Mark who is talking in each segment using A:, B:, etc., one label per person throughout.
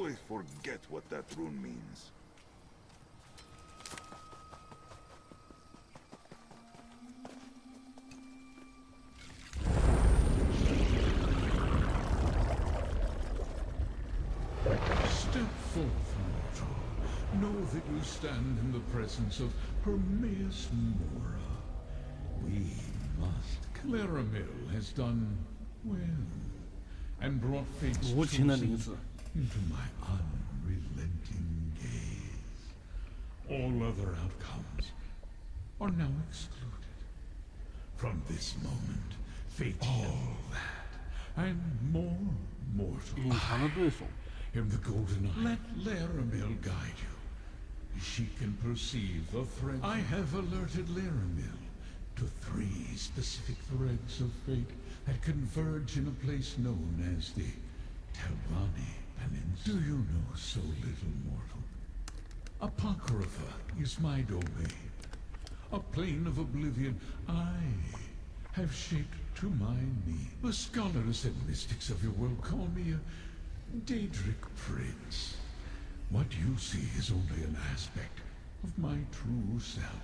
A: always forget what that rune means.
B: Step forth, mortal. Know that you stand in the presence of Hermaeus Mora. We must. Claramil has done well, and brought fate's chosen into my unrelenting gaze. All other outcomes are now excluded. From this moment, fate all that, and more mortal. Am the golden eye. Let Laramil guide you. She can perceive the thread. I have alerted Laramil to 3 specific threads of fate that converge in a place known as the Telvani Peninsula. Do you know so little, mortal? Apocrypha is my domain. A plane of oblivion I have shaped to my need. The scholars and mystics of your world call me a Daedric Prince. What you see is only an aspect of my true self,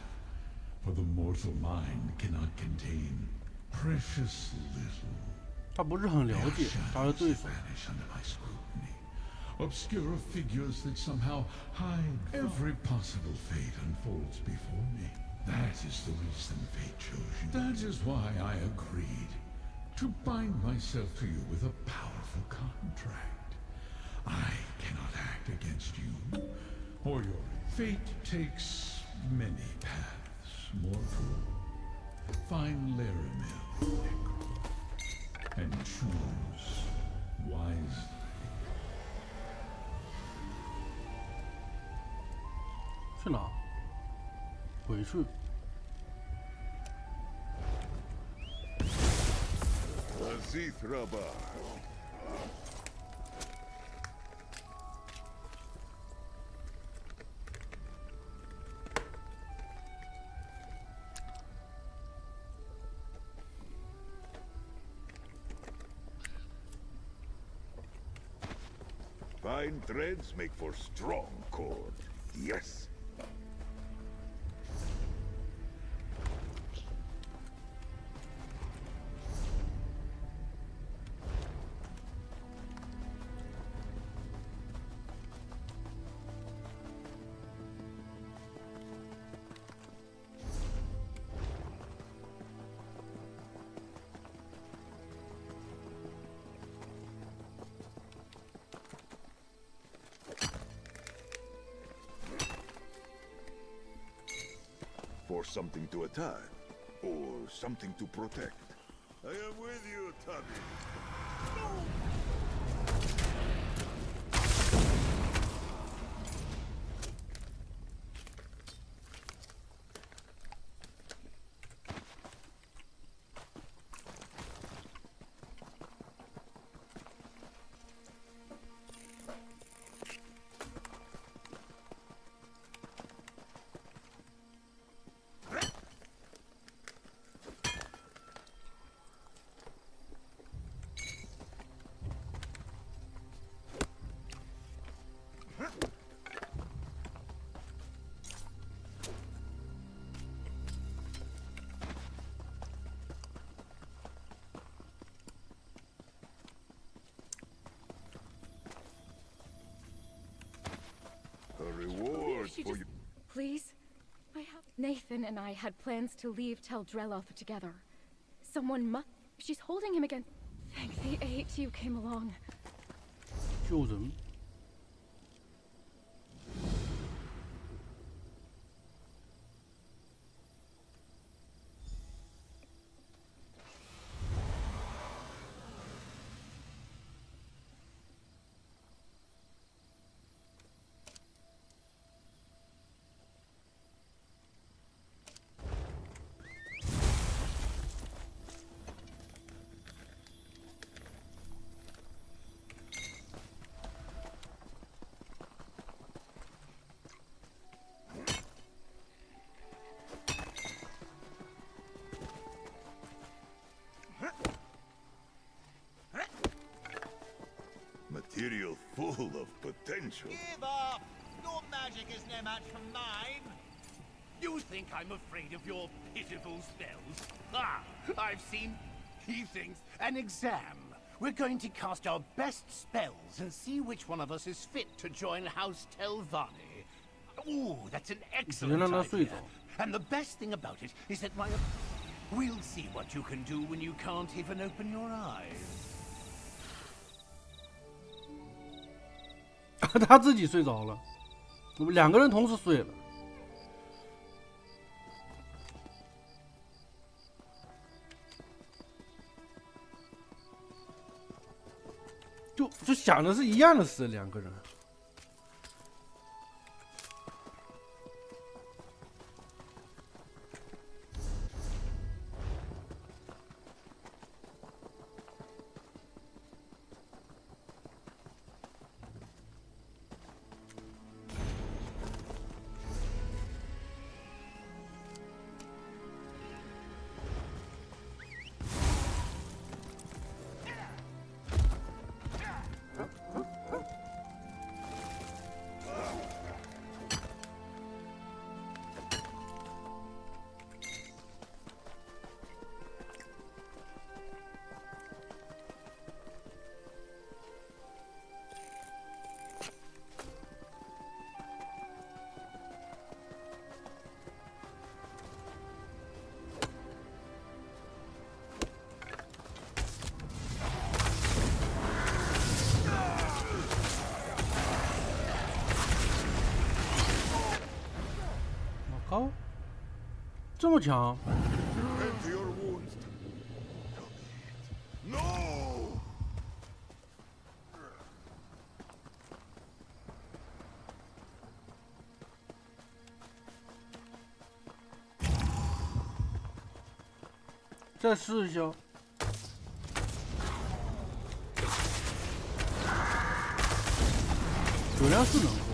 B: for the mortal mind cannot contain precious little.
C: 他不是很了解他的对手。
B: Obscure figures that somehow hide every possible fate unfolds before me. That is the reason fate chose you. That is why I agreed to bind myself to you with a powerful contract. I cannot act against you or your fate takes many paths, mortal. Find Laramil and choose wisely.
C: 去哪？回去。
A: Fine threads make for strong cord. Yes. For something to attack, or something to protect. I am with you, Tubby. No! A reward for you.
D: Please? Nathan and I had plans to leave Tel Dreloth together. Someone she's holding him again. Thank the AHU came along.
C: 救人。
A: potential.
E: Give up! Your magic is no match for mine.
F: You think I'm afraid of your pitiful spells? Ah, I've seen... He thinks an exam. We're going to cast our best spells and see which one of us is fit to join House Telvanni. Ooh, that's an excellent idea. And the best thing about it is that my... We'll see what you can do when you can't even open your eyes.
C: 他自己睡着了，我们2个人同时睡了。就想的是一样的事，2个人。高，这么强！
A: Tend to your wounds. No!
C: 再试一下。酒量是能过。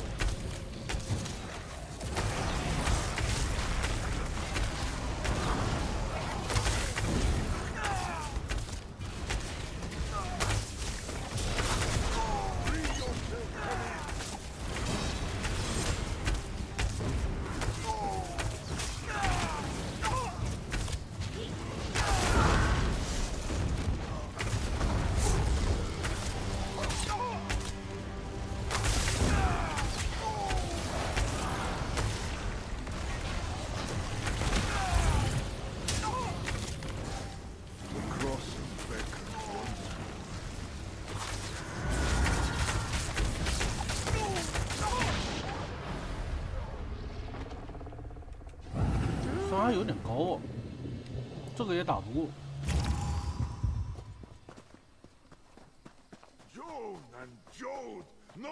C: 伤害有点高哦，这个也打不过。
A: Jode and Jode! No!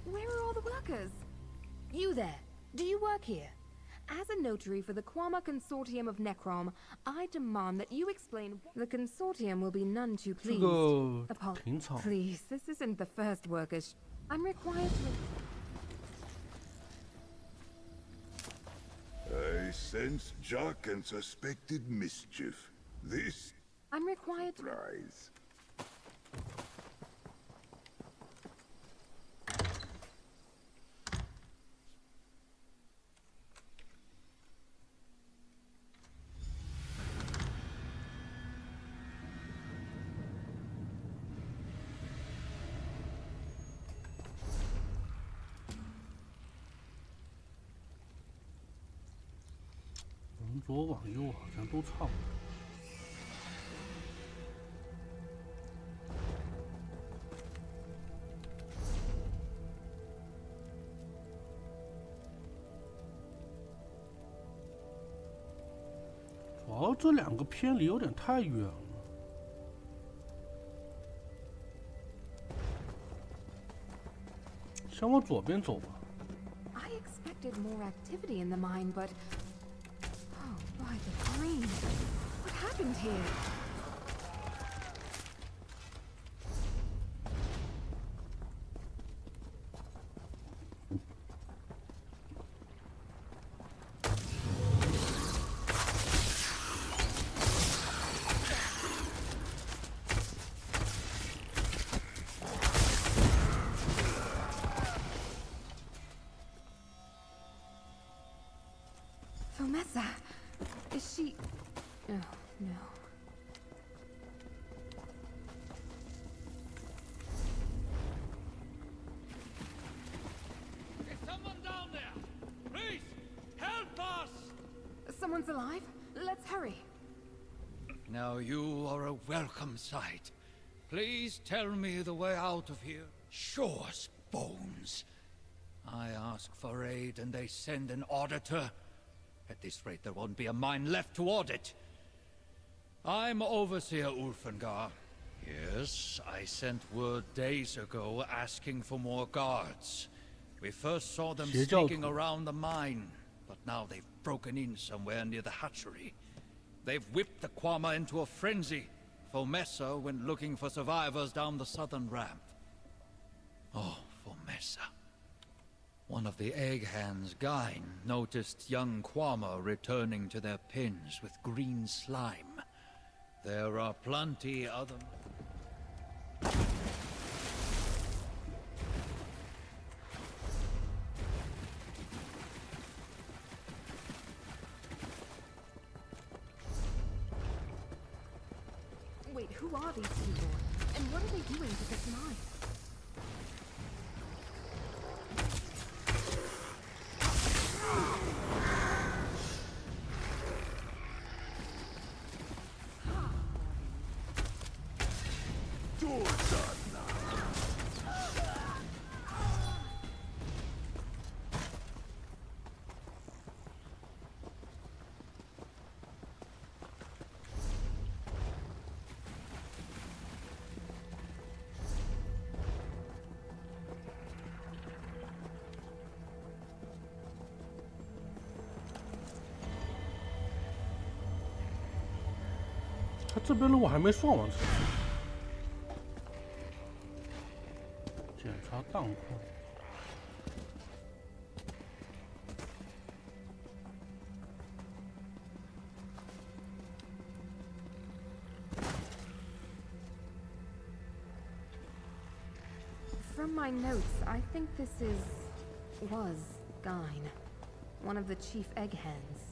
G: Where are all the workers? You there. Do you work here? As a notary for the Quama Consortium of Necrom, I demand that you explain. The consortium will be none too pleased.
C: 这个挺吵。
G: Please, this isn't the first workers. I'm required to.
A: I sense Jock and suspected mischief. This
G: I'm required to.
A: surprise.
C: 往左往右好像都差不多。主要这2个偏离有点太远了。先往左边走吧。
G: I expected more activity in the mine, but. Oh, by the green. What happened here? Mesa. Is she... Oh, no.
H: Is someone down there? Please, help us!
G: Someone's alive? Let's hurry.
H: Now you are a welcome sight. Please tell me the way out of here. Sure, Bones. I ask for aid and they send an auditor. At this rate, there won't be a mine left to audit. I'm Overseer Ulfengar. Yes, I sent word days ago asking for more guards. We first saw them sneaking around the mine, but now they've broken in somewhere near the hatchery. They've whipped the Kwama into a frenzy. Fomessa went looking for survivors down the southern ramp. Oh, Fomessa. One of the egg hands, Gain, noticed young Kwama returning to their pens with green slime. There are plenty other...
G: Wait, who are these people? And what are they doing to this mine?
C: 他这边的我还没算完，检查弹库。
G: From my notes, I think this was Gain, one of the chief egg hens.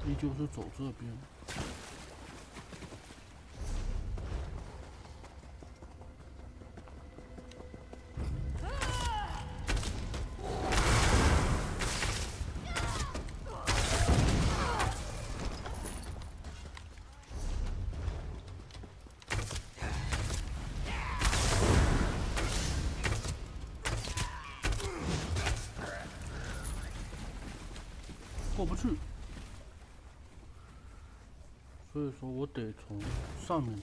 C: 依旧是走这边。过不去。所以说我得从上面走。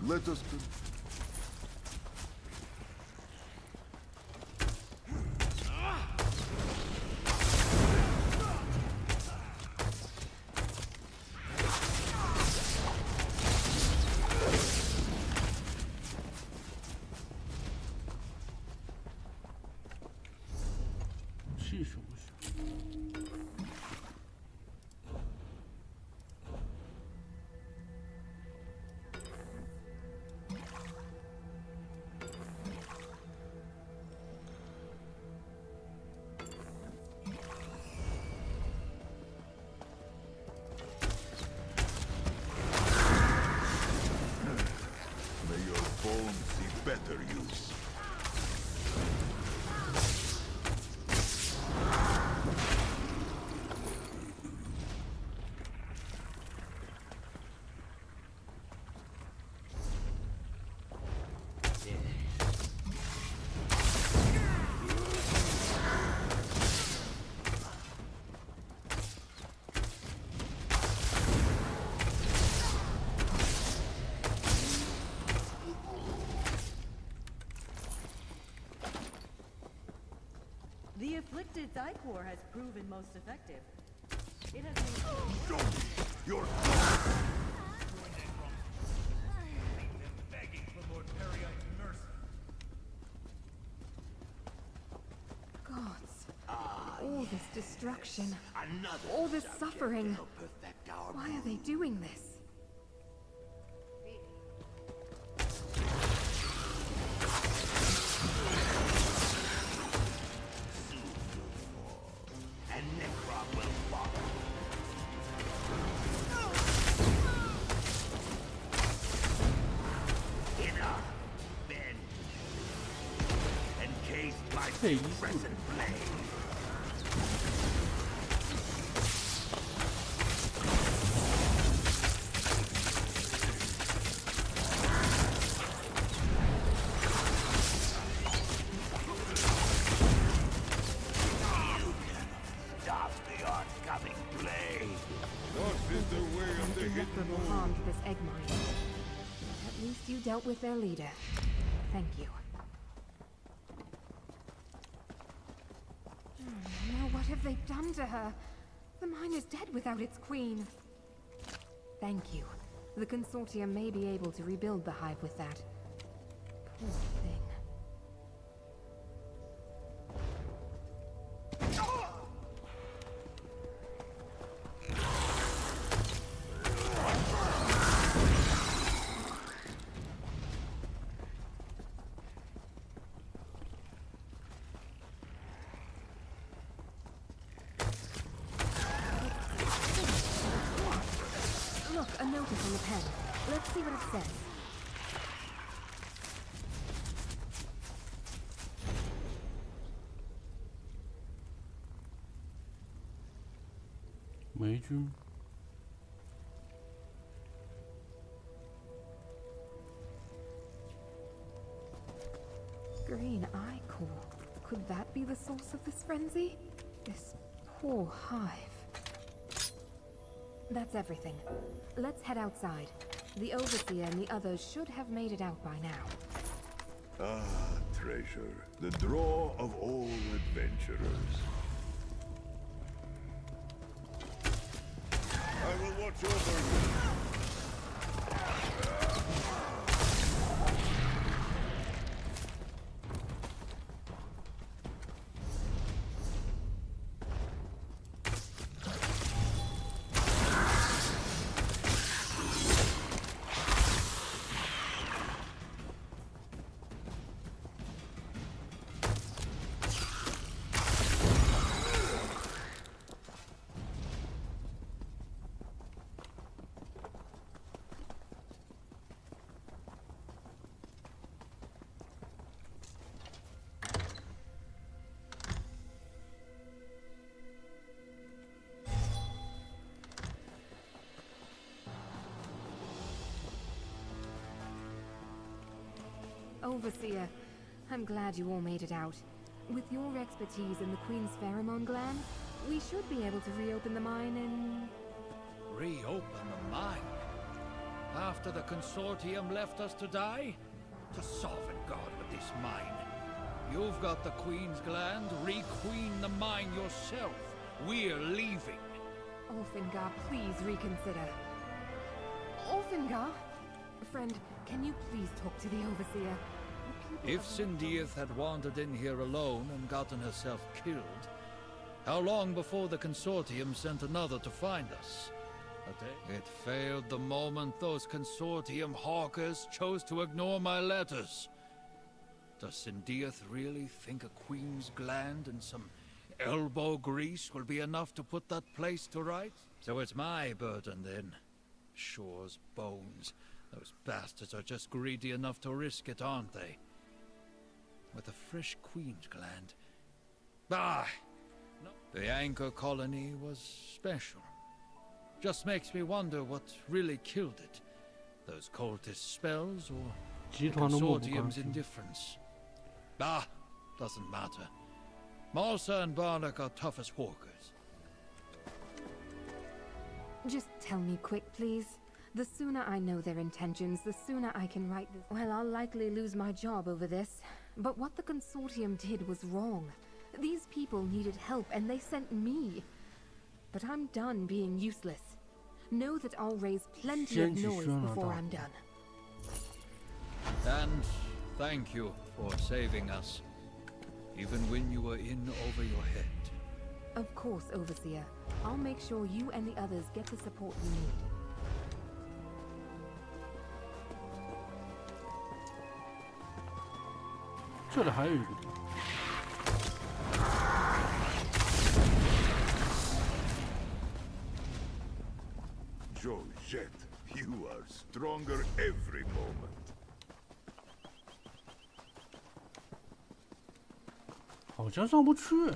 A: Let us...
C: 气是不行。
I: Gifted Dicor has proven most effective. It has been...
A: Show me your
E: Begging for Lord Perio's mercy.
G: Gods. All this destruction.
F: Another
G: All this
F: subject
G: suffering.
F: to help perfect our
G: Why are they doing this?
F: and Necrom will follow. Enough. Bend. Encased by
C: Hey,
F: present flame. Stop the oncoming blade.
A: What is the way of the hidden
G: Irreparable
A: moon?
G: harm to this egg mine. At least you dealt with their leader. Thank you. Now what have they done to her? The mine is dead without its queen. Thank you. The consortium may be able to rebuild the hive with that. Poor thing. Look, a notice on the pen. Let's see what it says.
C: Major.
G: Green eye core. Could that be the source of this frenzy? This poor hive. That's everything. Let's head outside. The Overseer and the others should have made it out by now.
A: Ah, treasure, the draw of all adventurers. I will watch over you.
G: Overseer, I'm glad you all made it out. With your expertise in the Queen's pheromone gland, we should be able to reopen the mine in...
H: Reopen the mine? After the consortium left us to die? To sovereign God with this mine. You've got the Queen's gland, re-queen the mine yourself. We're leaving.
G: Ulfingar, please reconsider. Ulfingar? Friend, can you please talk to the Overseer? The people
H: If
G: of
H: Sindiath had wandered in here alone and gotten herself killed, how long before the consortium sent another to find us? It failed the moment those consortium hawkers chose to ignore my letters. Does Sindiath really think a queen's gland and some elbow grease will be enough to put that place to rights? So it's my burden then. Shore's bones. Those bastards are just greedy enough to risk it, aren't they? With a fresh queen's gland. Ah! No. The anchor colony was special. Just makes me wonder what really killed it. Those cultist spells or the
C: 集团的漠不关
H: consortium's
C: 心。
H: indifference. Ah, doesn't matter. Malsa and Barnack are tough as hawkers.
G: Just tell me quick, please. The sooner I know their intentions, the sooner I can write this. Well, I'll likely lose my job over this. But what the consortium did was wrong. These people needed help and they sent me. But I'm done being useless. Know that I'll raise plenty of noise before I'm done.
H: And thank you for saving us, even when you were in over your head.
G: Of course, Overseer. I'll make sure you and the others get the support you need.
C: 这里还有一个地方。
A: Georgette, you are stronger every moment.
C: 好像上不去。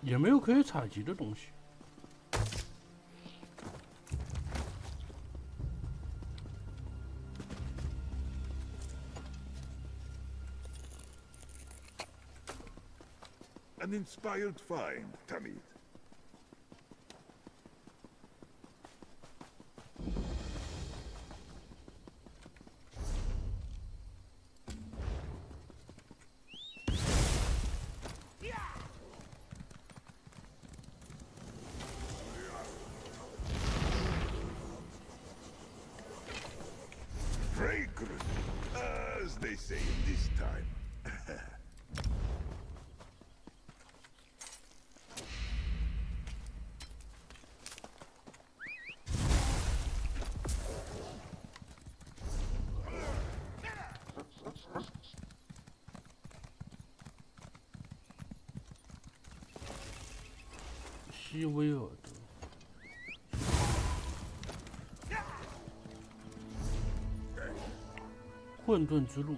C: 也没有可以采集的东西。
A: An inspired find, Tamid. Fragrant, as they say in this time.
C: 西威尔德，混沌之路。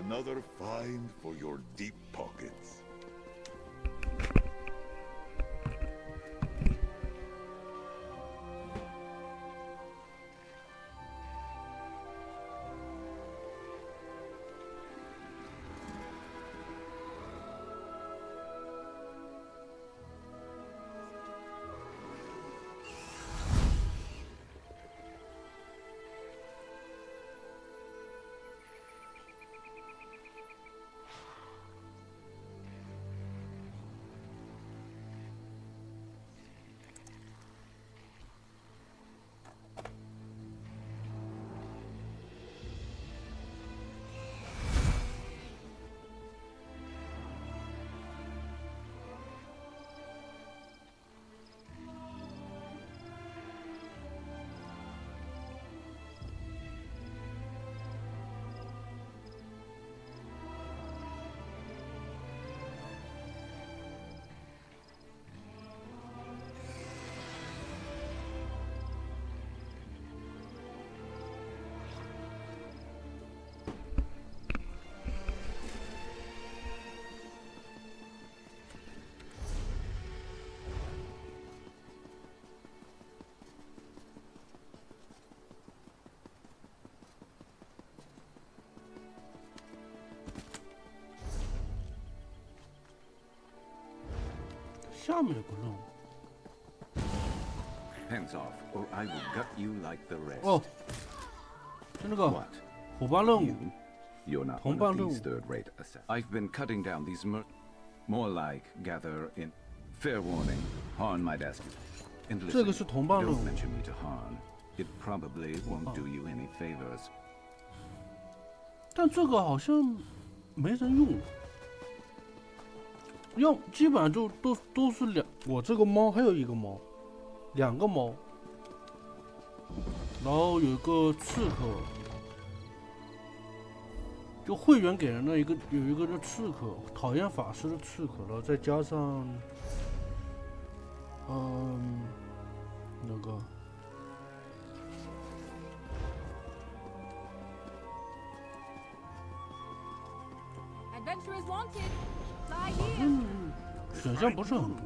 A: Another find for your deep pockets.
C: 下面有个任务。
J: Hands off, or I will gut you like the rest.
C: 哦，就那个
J: What?
C: 伙伴任务
J: You?。You're not
C: 同
J: one
C: 伴
J: of
C: 任务
J: these third-rate assassins. I've been cutting down these more like gather in. Fair warning, Han might ask you. And
C: 这个
J: listen,
C: 是同伴任
J: don't
C: 务。
J: mention me to Han. It probably won't do you any favors.
C: 但这个好像没人用，要基本上就都是两，我这个猫还有一个猫，两个猫，然后有一个刺客，就会员给人的有一个刺客，讨厌法师的刺客，然后再加上，那个
G: Adventurers wanted. Fly here.
C: 选项不是很多。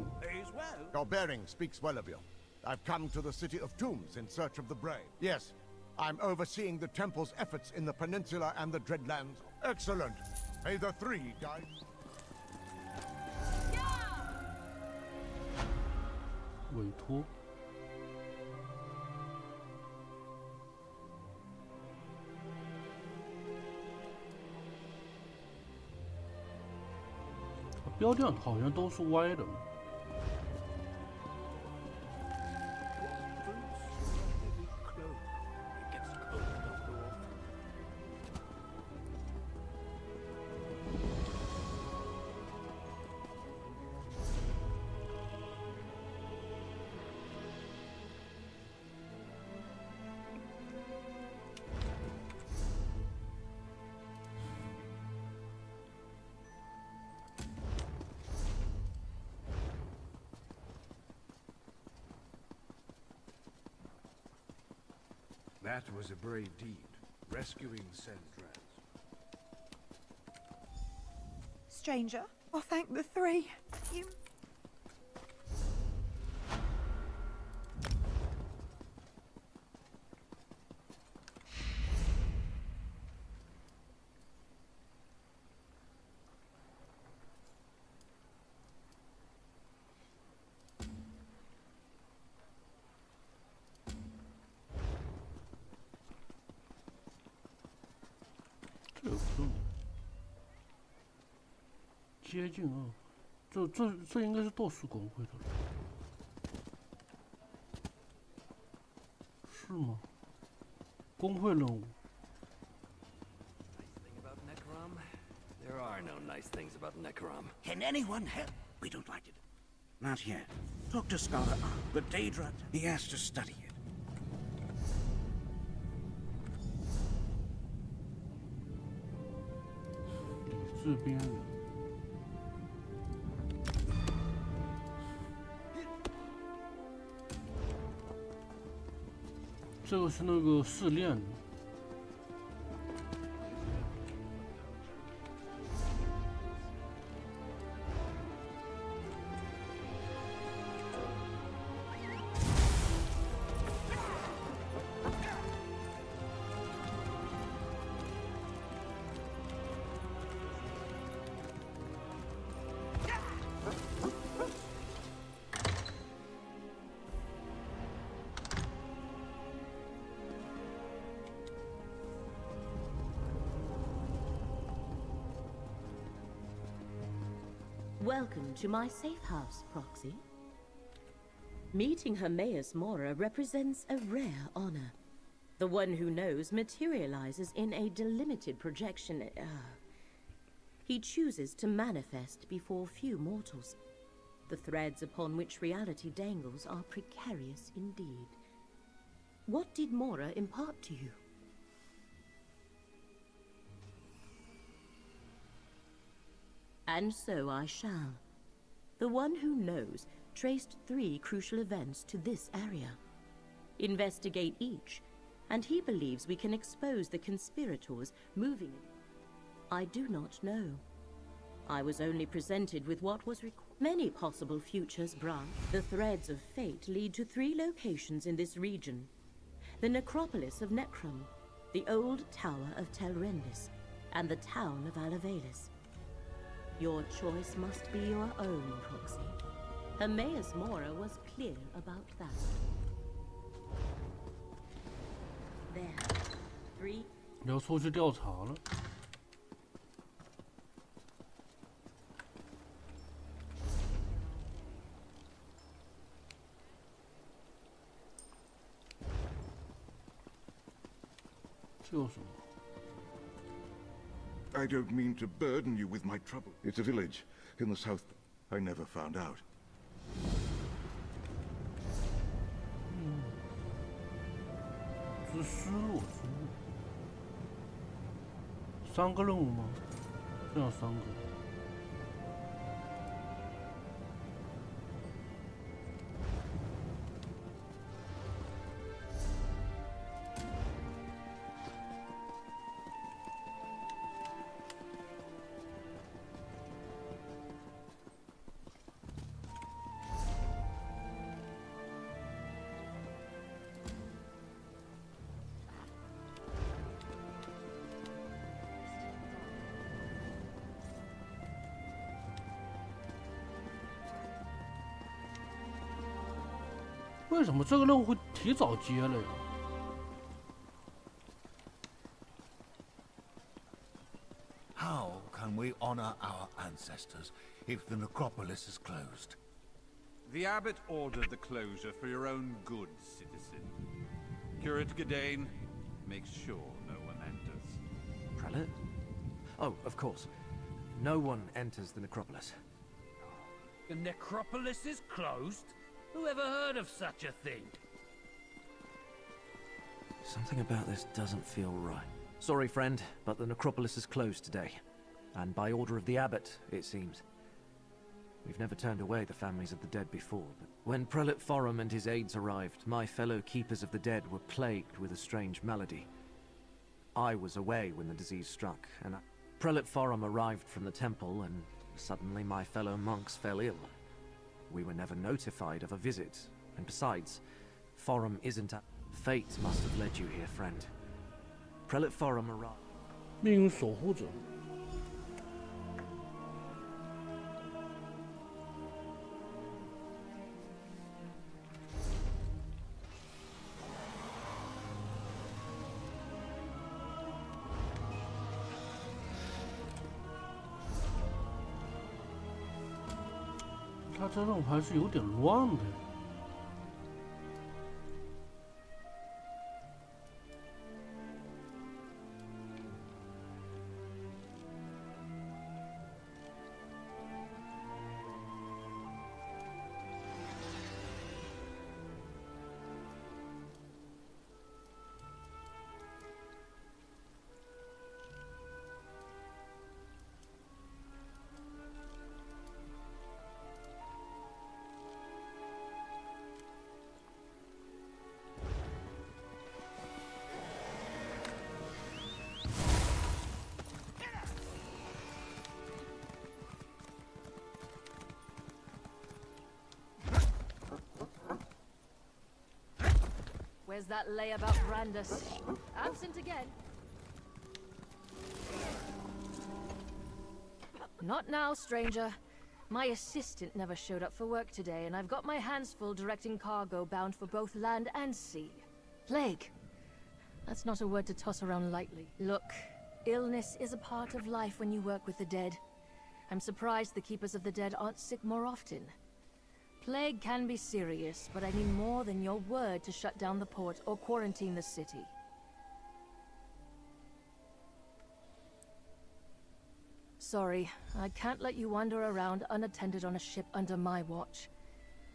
E: Your bearing speaks well of you. I've come to the city of tombs in search of the brave. Yes, I'm overseeing the temple's efforts in the peninsula and the Dreadlands. Excellent. Pay the 3, guys.
C: 委托。标点好像都是歪的。
K: That was a brave deed, rescuing Sendrans.
L: Stranger, I'll thank the 3. You...
C: 接近2，这应该是斗士公会的，是吗？工会任务。
M: There are no nice things about Necrom.
F: Can anyone help? We don't like it.
N: Not yet. Talk to Scholar Ark, but Daedra, he has to study it.
C: 这边。这个是那个试炼。
O: Welcome to my safe house, Proxy. Meeting Hermaeus Mora represents a rare honor. The one who knows materializes in a delimited projection. He chooses to manifest before few mortals. The threads upon which reality dangles are precarious indeed. What did Mora impart to you? And so I shall. The one who knows traced 3 crucial events to this area. Investigate each, and he believes we can expose the conspirators moving. I do not know. I was only presented with what was many possible futures branch. The threads of fate lead to 3 locations in this region. The necropolis of Necrom, the old tower of Telrendis, and the town of Alavelis. Your choice must be your own, Proxy. Hermaeus Mora was clear about that. There. 3.
C: 要出去调查了。这有什么？
A: I don't mean to burden you with my trouble. It's a village in the south. I never found out.
C: 之失落之物。3个任务吗？这样3个。为什么这个任务会提早接了呀？
F: How can we honor our ancestors if the necropolis is closed?
K: The abbot ordered the closure for your own good, citizen. Curate Gadain, make sure no one enters.
M: Prelate? Oh, of course. No one enters the necropolis.
F: The necropolis is closed? Who ever heard of such a thing?
M: Something about this doesn't feel right. Sorry, friend, but the necropolis is closed today. And by order of the abbot, it seems. We've never turned away the families of the dead before, but when Prelate Forum and his aides arrived, my fellow keepers of the dead were plagued with a strange malady. I was away when the disease struck, and Prelate Forum arrived from the temple, and suddenly my fellow monks fell ill. We were never notified of a visit, and besides, Forum isn't a... Fate must have led you here, friend. Prelate Forum arrived.
C: 命运守护者。 他这任务还是有点乱的。
P: Where's that layabout Brandis? Absent again. Not now, stranger. My assistant never showed up for work today, and I've got my hands full directing cargo bound for both land and sea. Plague. That's not a word to toss around lightly. Look, illness is a part of life when you work with the dead. I'm surprised the Keepers of the Dead aren't sick more often. Plague can be serious, but I need more than your word to shut down the port or quarantine the city. Sorry, I can't let you wander around unattended on a ship under my watch.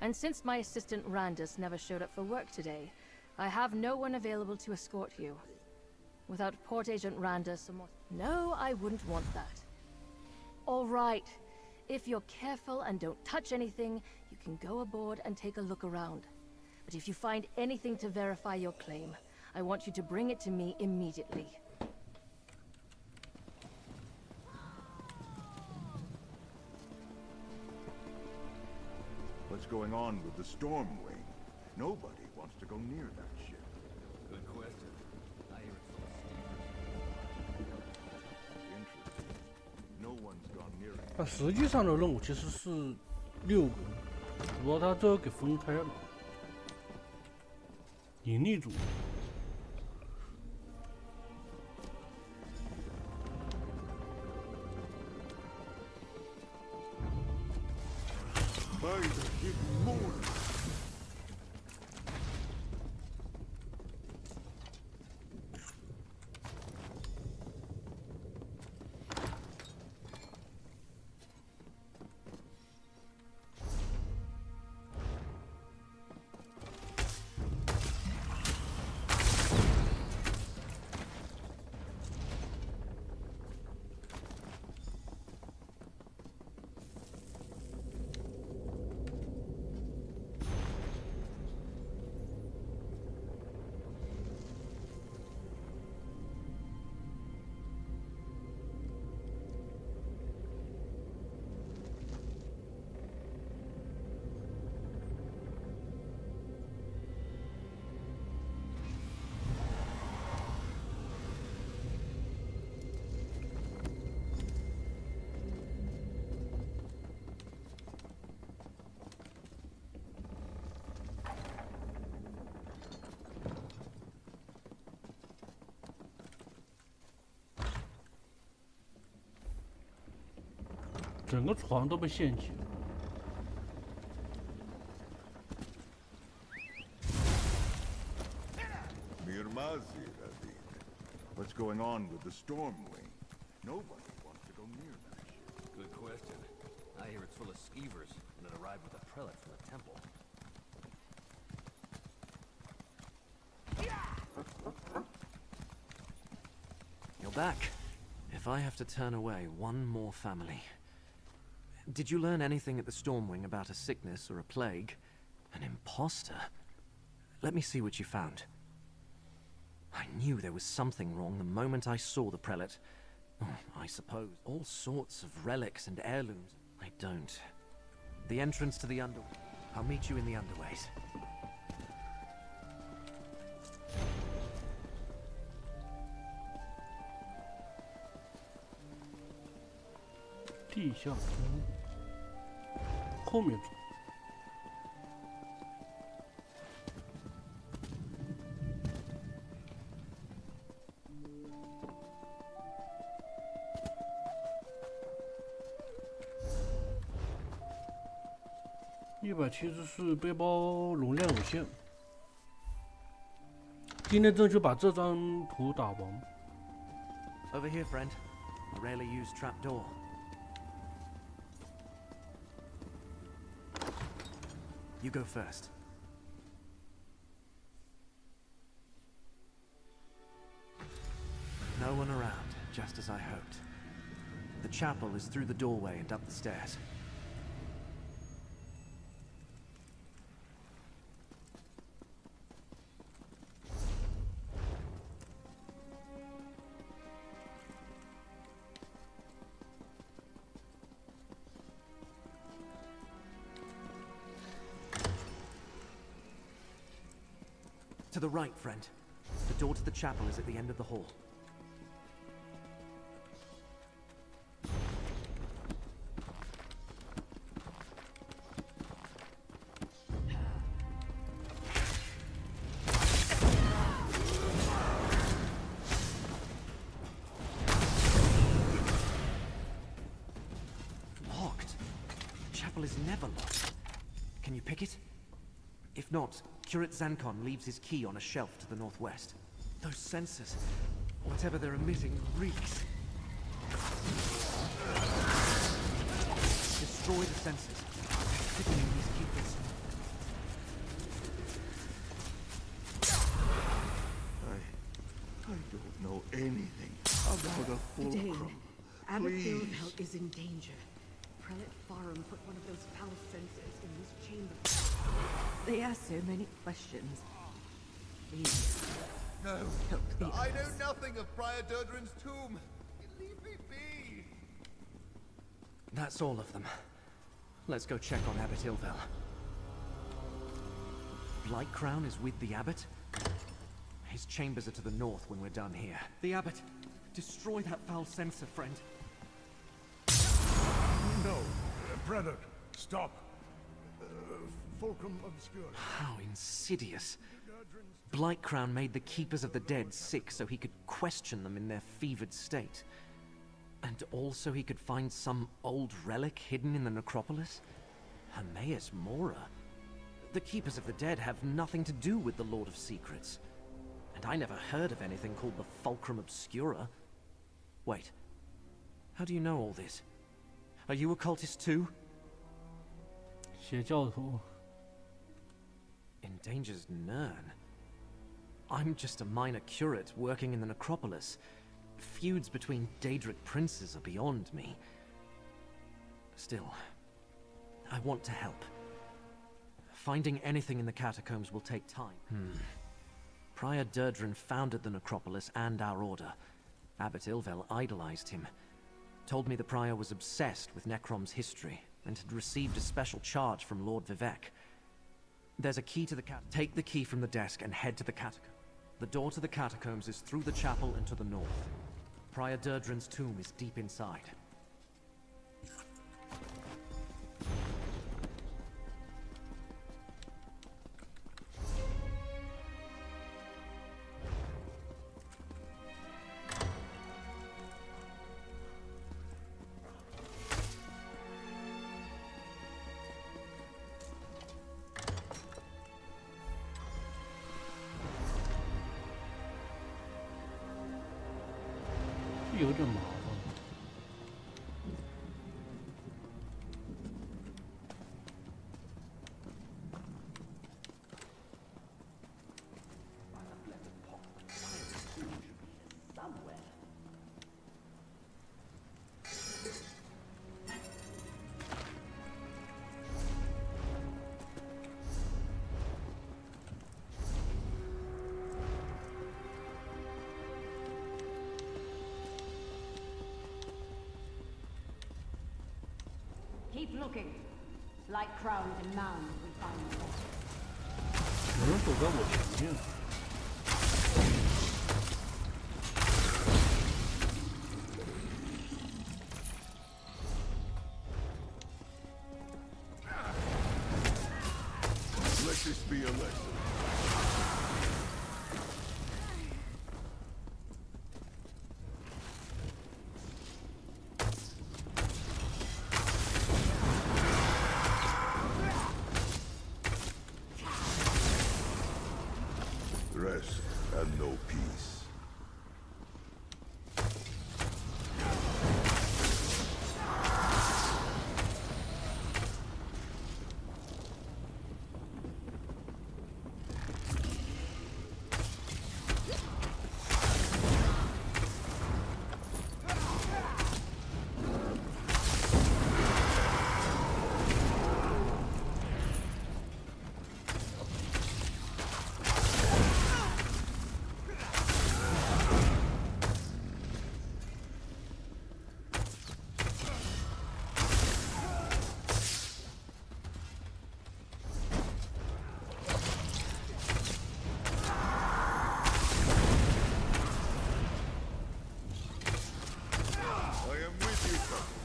P: And since my assistant Randus never showed up for work today, I have no one available to escort you. Without Port Agent Randus or more... No, I wouldn't want that. All right. If you're careful and don't touch anything, you can go aboard and take a look around. But if you find anything to verify your claim, I want you to bring it to me immediately.
A: What's going on with the Stormwing? Nobody wants to go near that ship.
M: Good question. I hear
A: Interesting. No one's gone near it.
C: 但实际上的任务其实是6个，只不过他这个给分开了。盈利组。
A: By the hidden moon!
C: 整个床都被掀起了。
A: Mirmazi, David. What's going on with the storm wing? Nobody wants to go near that ship.
M: Good question. I hear it's full of skeevers, and it arrived with a prelate from the temple. You're back. If I have to turn away one more family. Did you learn anything at the Stormwing about a sickness or a plague? An imposter? Let me see what you found. I knew there was something wrong the moment I saw the prelate. Oh, I suppose. All sorts of relics and heirlooms. I don't. The entrance to the under... I'll meet you in the underways.
C: 地下通，后面走。174背包容量有限。今天争取把这张图打完。
M: Over here, friend. A rarely used trapdoor. You go first. No one around, just as I hoped. The chapel is through the doorway and up the stairs. To the right, friend. The door to the chapel is at the end of the hall. Locked. The chapel is never locked. Can you pick it? If not, Curate Zancon leaves his key on a shelf to the northwest. Those sensors, whatever they're emitting, reeks. Destroy the sensors. Hidden these keepers.
A: I don't know anything about a fulcrum.
I: Abbot
A: Please.
I: Ilvel is in danger. Prelate Farum put one of those foul sensors in this chamber. They ask so many questions. Please.
Q: No,
I: Help
Q: I know nothing of Prior Durdrin's tomb. Leave me be.
M: That's all of them. Let's go check on Abbot Ilvel. Blightcrown is with the Abbot? His chambers are to the north when we're done here. The Abbot! Destroy that foul sensor, friend.
E: No, Prelate, stop. Fulcrum obscure.
M: How insidious. Blightcrown made the Keepers of the Dead sick so he could question them in their fevered state. And also he could find some old relic hidden in the necropolis? Hermaeus Mora? The Keepers of the Dead have nothing to do with the Lord of Secrets. And I never heard of anything called the Fulcrum Obscura. Wait, how do you know all this? Are you a cultist too?
C: 邪教徒。
M: Endangers Nern. I'm just a minor curate working in the necropolis. Feuds between Daedric princes are beyond me. Still, I want to help. Finding anything in the catacombs will take time. Prior Durdrin founded the necropolis and our order. Abbot Ilvel idolized him. Told me the prior was obsessed with Necrom's history and had received a special charge from Lord Vivek. There's a key to the Take the key from the desk and head to the catacomb. The door to the catacombs is through the chapel and to the north. Prior Durdrin's tomb is deep inside.
C: 有点麻烦。
R: Keep looking. Like crowns and mounds we find them.
C: 有人走在我前面。
A: Let this be a lesson. Rest and no peace. I am with you, Tucker.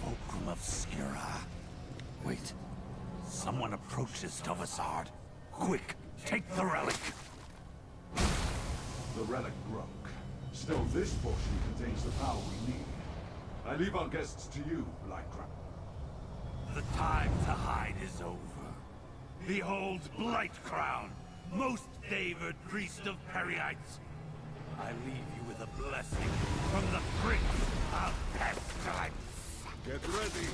F: Fulcrum Obscura. Wait. Someone approaches Tovasard. Quick, take the relic.
B: The relic broke. Still, this portion contains the power we need. I leave our guests to you, Blightcrown.
F: The time to hide is over. Behold Blightcrown, most favored priest of Perryites. I leave you with a blessing from the Prince of Pestilence.
A: Get ready.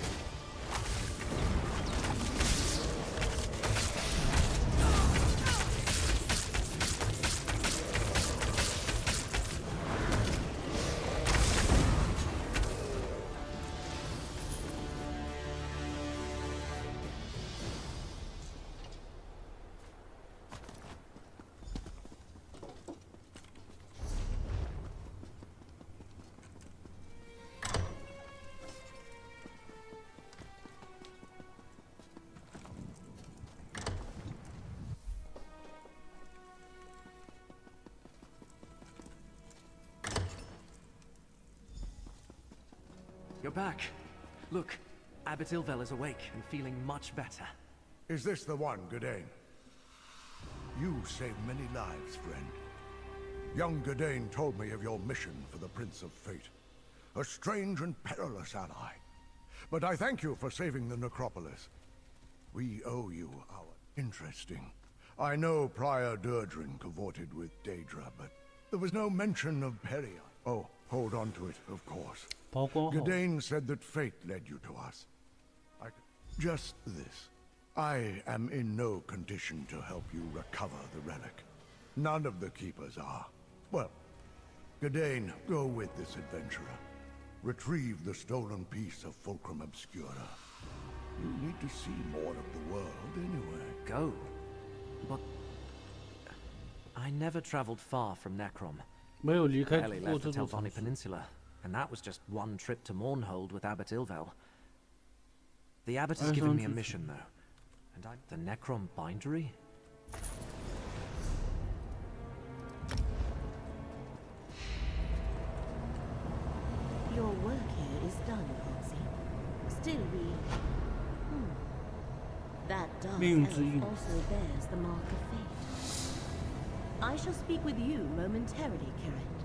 M: You're back. Look, Abbot Ilvel is awake and feeling much better.
E: Is this the one, Gadain? You saved many lives, friend. Young Gadain told me of your mission for the Prince of Fate. A strange and perilous ally. But I thank you for saving the necropolis. We owe you our... Interesting. I know Prior Durdrin cavorted with Daedra, but there was no mention of Perryites. Oh, hold on to it, of course. Gadain said that fate led you to us. Just this. I am in no condition to help you recover the relic. None of the keepers are. Well, Gadain, go with this adventurer. Retrieve the stolen piece of Fulcrum Obscura. You need to see more of the world anyway.
M: Go? But... I never traveled far from Necrom.
C: 没有离开
M: Barely
C: 过
M: left
C: 这
M: the
C: 座城
M: Telvanni
C: 市。
M: Peninsula, and that was just one trip to Mournhold with Abbot Ilvel. The Abbot has given me a mission, though, and the Necrom Bindery?
O: Your work here is done, Pansy. Still That dark elf also bears the mark of fate. I shall speak with you momentarily, Kirit.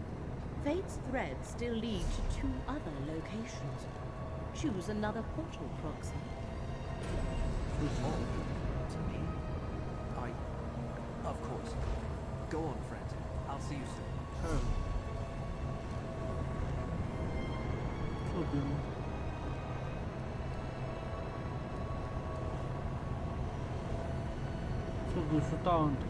O: Fate's threads still lead to 2 other locations. Choose another portal proxy.
M: To me? Of course. Go on, friend. I'll see you soon.
C: 这边吗？这个是大案的。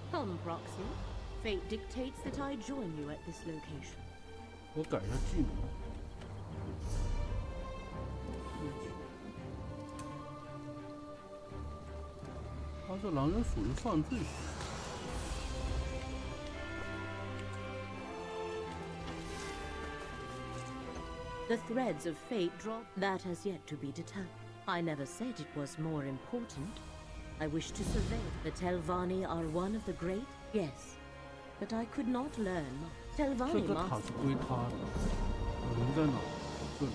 O: Come, Proxy. Fate dictates that I join you at this location.
C: 我改一下技能。他这狼人属于犯罪。
O: The threads of fate drop. That has yet to be determined. I never said it was more important. I wish to survey. The Telvanni are one of the great? Yes. But I could not learn.
C: 这
O: Telvanni
C: 个塔
O: must.
C: 是归他的，人在哪？这里。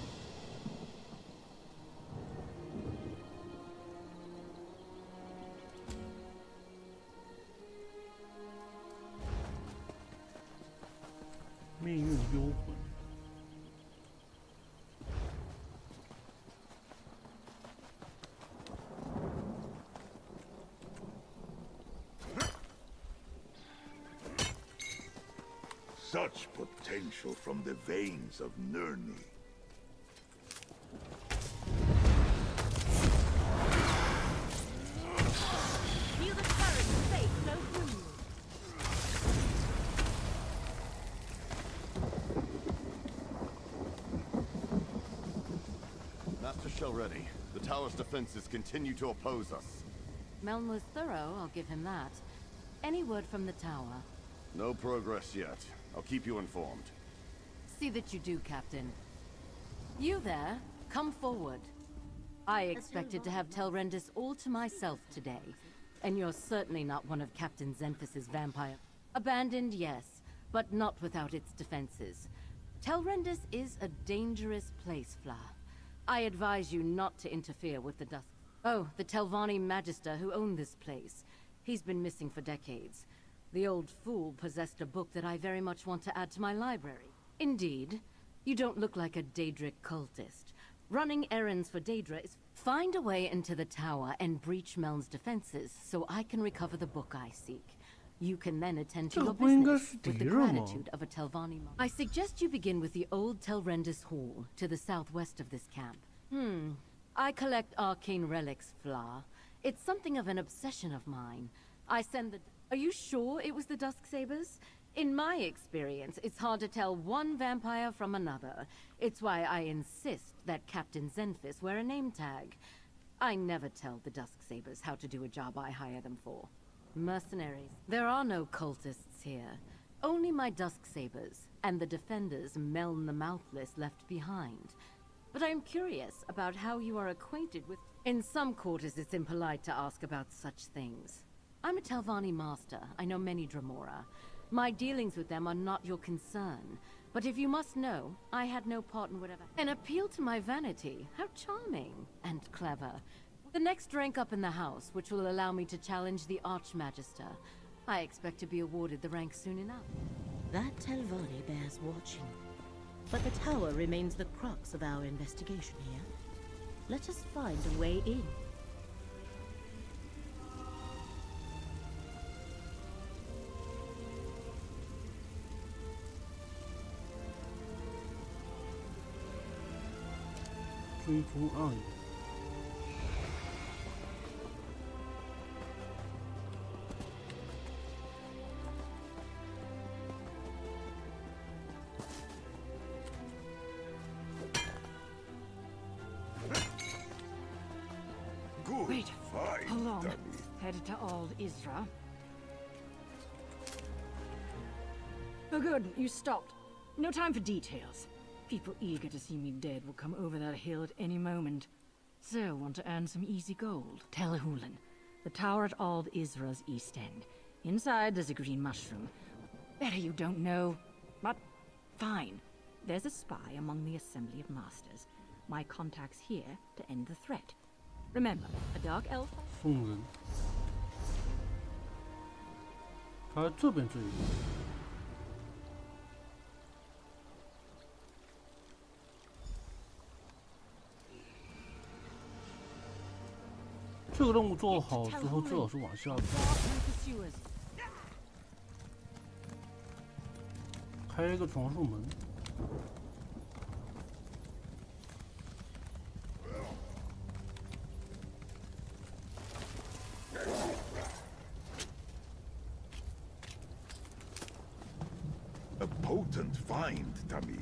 C: 命运幽魂。
A: Such potential from the veins of Nirni.
O: Feel the current of fate flow through you.
Q: Master Shell ready. The tower's defenses continue to oppose us.
I: Meln was thorough, I'll give him that. Any word from the tower?
Q: No progress yet. I'll keep you informed.
I: See that you do, Captain. You there, come forward. I expected to have Telrendis all to myself today, and you're certainly not one of Captain Zenfis's vampire. Abandoned, yes, but not without its defenses. Telrendis is a dangerous place, Fla. I advise you not to interfere with the Dusk. Oh, the Telvanni Magister who owned this place. He's been missing for decades. The old fool possessed a book that I very much want to add to my library. Indeed. You don't look like a Daedric cultist. Running errands for Daedra is... Find a way into the tower and breach Meln's defenses so I can recover the book I seek. You can then attend to your business with the gratitude of a Telvanni monk. I suggest you begin with the old Telrendis Hall to the southwest of this camp. I collect arcane relics, Fla. It's something of an obsession of mine. I send the... Are you sure it was the Dusksabers? In my experience, it's hard to tell one vampire from another. It's why I insist that Captain Zenfis wear a name tag. I never tell the Dusksabers how to do a job I hire them for. Mercenaries. There are no cultists here. Only my Dusksabers, and the defenders Meln the Mouthless left behind. But I'm curious about how you are acquainted with... In some quarters, it's impolite to ask about such things. I'm a Telvanni master. I know many Dremora. My dealings with them are not your concern. But if you must know, I had no part in whatever... An appeal to my vanity. How charming. And clever. The next rank up in the house, which will allow me to challenge the Archmagister. I expect to be awarded the rank soon enough.
O: That Telvanni bears watching. But the tower remains the crux of our investigation here. Let us find a way in.
C: 追逐暗影。
A: Good
R: Wait,
A: fight,
R: hold on.
A: dummy.
R: Headed to Old Isra. Oh good, you stopped. No time for details. People eager to see me dead will come over that hill at any moment. So, want to earn some easy gold? Tell Hulan. The tower at Old Isra's east end. Inside there's a green mushroom. Better you don't know. But, fine. There's a spy among the Assembly of Masters. My contact's here to end the threat. Remember, a dark elf...
C: 送人。他在这边这一个。这个任务做好之后，最好是往下走。开一个传送门。
A: A potent find, Tamid.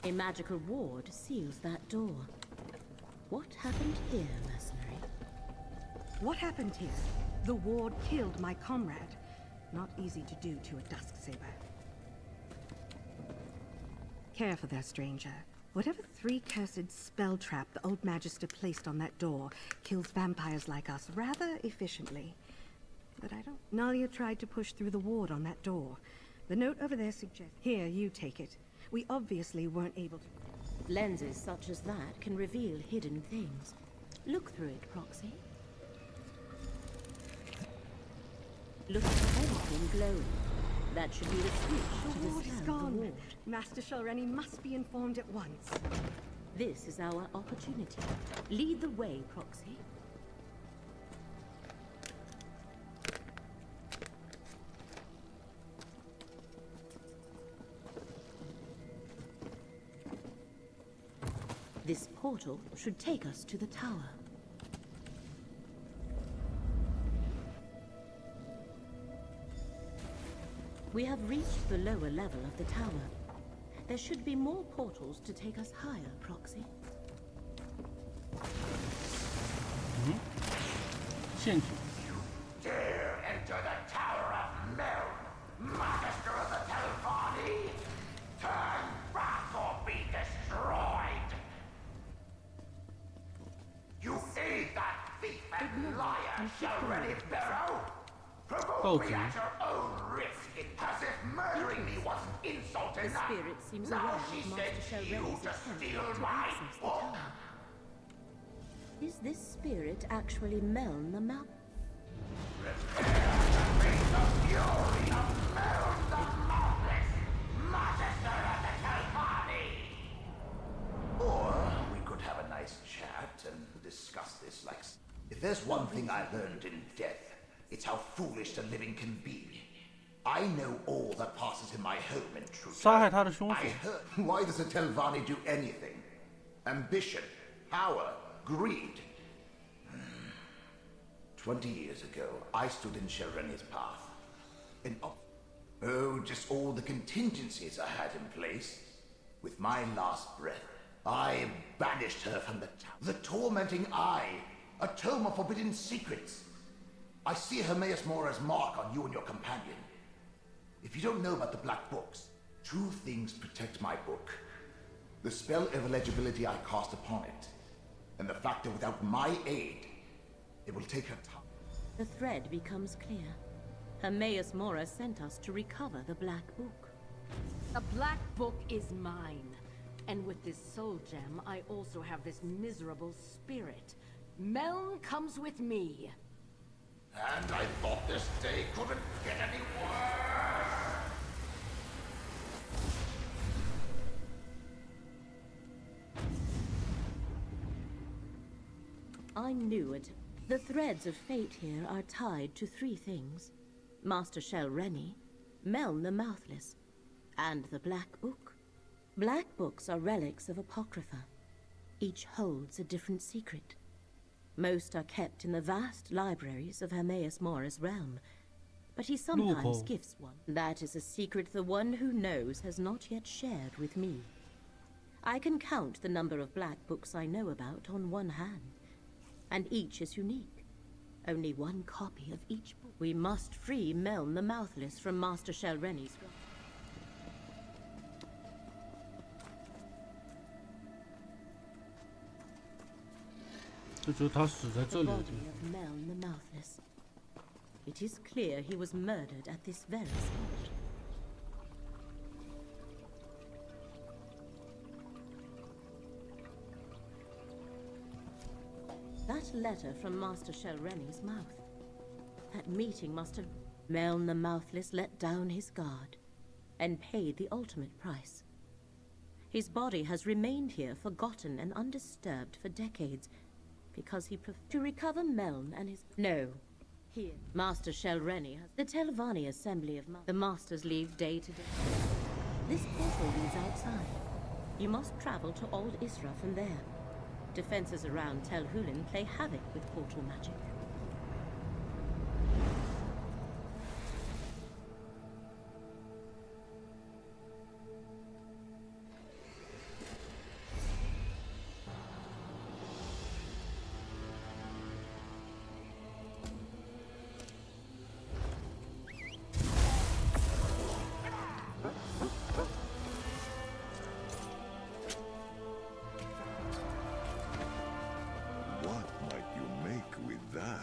O: A magical ward seals that door. What happened here, mercenary?
R: What happened here? The ward killed my comrade. Not easy to do to a Dusksaber. Careful there, stranger. Whatever three cursed spell trap the old Magister placed on that door kills vampires like us rather efficiently. But I don't... Nalia tried to push through the ward on that door. The note over there suggests... Here, you take it. We obviously weren't able to...
O: Lenses such as that can reveal hidden things. Look through it, Proxy. Look for anything glowing. That should be the switch to
R: The ward is
O: dispel the
R: gone.
O: ward.
R: Master Shalreni must be informed at once.
O: This is our opportunity. Lead the way, Proxy. This portal should take us to the tower. We have reached the lower level of the tower. There should be more portals to take us higher, Proxy.
C: 陷阱。
F: Dare enter the Tower of Meln, Magister of the Telfani? Turn back or be destroyed! You aid that thief and liar, Shalreni Barrow! Provoke me at your own risk, as if murdering me wasn't insult
O: The
F: enough!
O: spirit seems
F: Now
O: aware
F: she
O: of
F: said
O: Master
F: you
O: Shalreni's
F: to
O: attempt
F: steal
O: to
F: my
O: access the
F: book!
O: tower. Is this spirit actually Meln the map?
F: Or we could have a nice chat and discuss this like... If there's one thing I learned in death, it's how foolish the living can be. I know all that passes in my home in truth.
C: 杀害他的凶手。
F: I heard. Why does a Telvanni do anything? Ambition, power, greed. 20 years ago, I stood in Shalreni's path. Just all the contingencies I had in place. With my last breath, I banished her from the tower. The tormenting eye, a tome of forbidden secrets. I see Hermaeus Mora's mark on you and your companion. If you don't know about the Black Books, two things protect my book. The spell of illegibility I cast upon it, and the fact that without my aid, it will take her time.
O: The thread becomes clear. Hermaeus Mora sent us to recover the Black Book.
I: The Black Book is mine. And with this soul gem, I also have this miserable spirit. Meln comes with me.
Q: And I thought this day couldn't get any worse.
O: I knew it. The threads of fate here are tied to 3 things. Master Shel Rennie, Meln the Mouthless, and the Black Book. Black books are relics of Apocrypha. Each holds a different secret. Most are kept in the vast libraries of Hermaeus Mora's realm, but he sometimes gifts one. That is a secret the one who knows has not yet shared with me. I can count the number of black books I know about on one hand, and each is unique. Only one copy of each book. We must free Meln the Mouthless from Master Shel Rennie's realm.
C: 这就是他死在这里的地
O: body
C: 方。
O: of Meln the Mouthless. It is clear he was murdered at this very spot. That letter from Master Shel Rennie's mouth. That meeting must have... Meln the Mouthless let down his guard and paid the ultimate price. His body has remained here forgotten and undisturbed for decades because he to recover Meln and his... No. Here, Master Shel Rennie has... The Telvanni Assembly of... The Masters leave day to day. This portal leads outside. You must travel to Old Isra from there. Defenses around Tel Hulin play havoc with portal magic.
A: What might you make with that?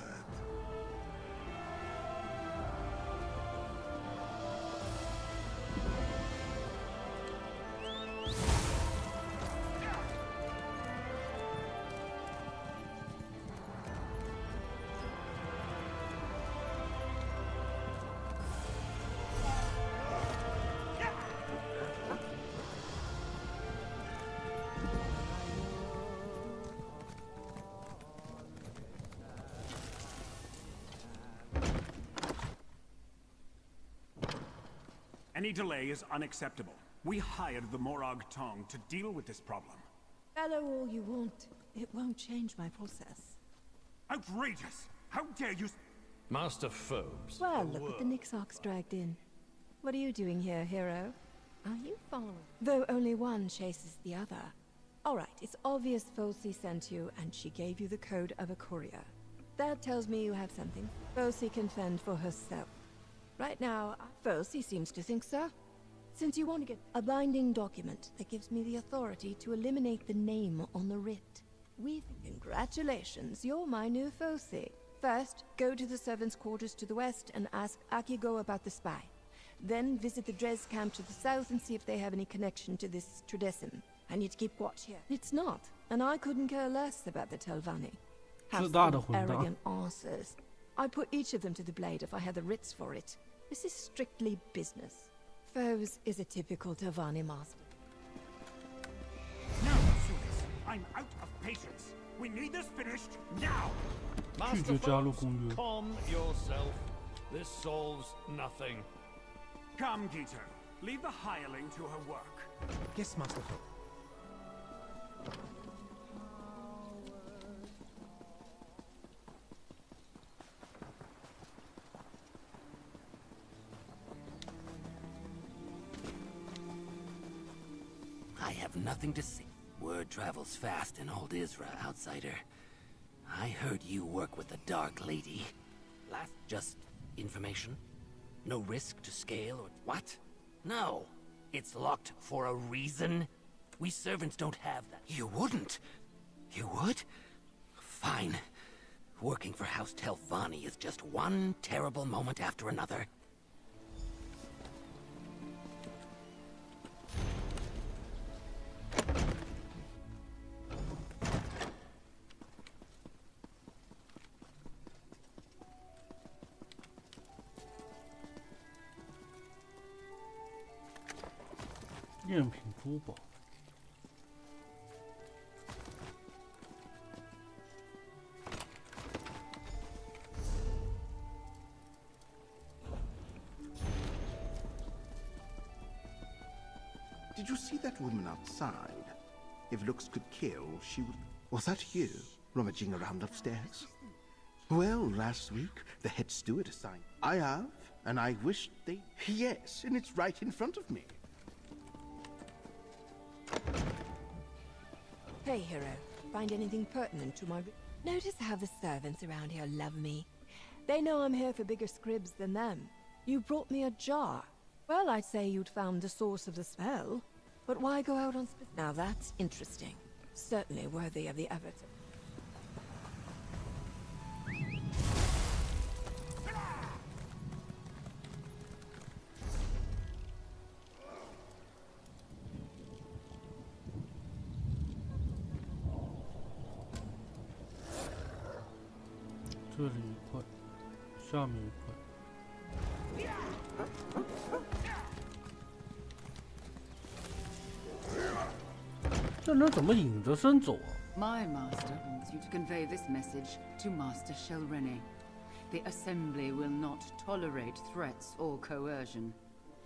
S: Any delay is unacceptable. We hired the Morag Tong to deal with this problem.
L: Bellow all you want. It won't change my process.
S: Outrageous! How dare you...
T: Master Phobes.
L: Well, look what the Nixarch's dragged in. What are you doing here, hero? Are you following? Though only one chases the other. Alright, it's obvious Fosi sent you, and she gave you the code of a courier. That tells me you have something. Fosi can fend for herself. Right now, Fosi seems to think so. Since you want to get a binding document that gives me the authority to eliminate the name on the writ. Congratulations, you're my new Fosi. First, go to the servants' quarters to the west and ask Akigo about the spy. Then visit the Dres camp to the south and see if they have any connection to this Tredessim. I need to keep watch here. It's not, and I couldn't care less about the Telvanni. Have some arrogant answers. I'd put each of them to the blade if I had the writs for it. This is strictly business. Foes is a typical Telvanni master.
S: Now, Sulis, I'm out of patience. We need this finished now!
T: Master Phobes, calm yourself. This solves nothing.
S: Come, Gito. Leave the hireling to her work.
U: Yes, Master Phobes.
F: I have nothing to say. Word travels fast in Old Isra, outsider. I heard you work with the Dark Lady. Last just information? No risk to scale or what? No. It's locked for a reason. We servants don't have that. You wouldn't? You would? Fine. Working for House Telvanni is just one terrible moment after another.
C: 赝品珠宝。
N: Did you see that woman outside? If looks could kill, she would... Was that you, rummaging around upstairs? Well, last week, the head steward assigned... I have, and I wish they... Yes, and it's right in front of me.
L: Hey, hero. Find anything pertinent to my... Notice how the servants around here love me. They know I'm here for bigger scribs than them. You brought me a jar. Well, I'd say you'd found the source of the spell. But why go out on... Now that's interesting. Certainly worthy of the effort.
C: 这里一块，下面一块。这人怎么隐着身走啊？
U: My master wants you to convey this message to Master Shelrene. The Assembly will not tolerate threats or coercion.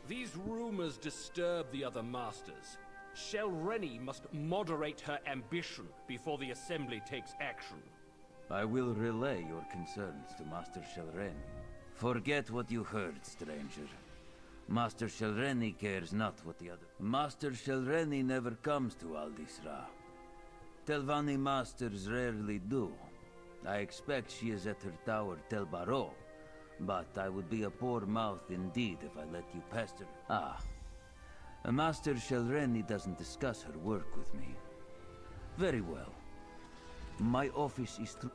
T: These rumors disturb the other masters. Shelrene must moderate her ambition before the Assembly takes action.
V: I will relay your concerns to Master Shelrene. Forget what you heard, stranger. Master Shelrene cares not what the other... Master Shelrene never comes to Aldisra. Telvanni masters rarely do. I expect she is at her tower Tel Baro, but I would be a poor mouth indeed if I let you pester her. Ah. Master Shelrene doesn't discuss her work with me. Very well. My office is to...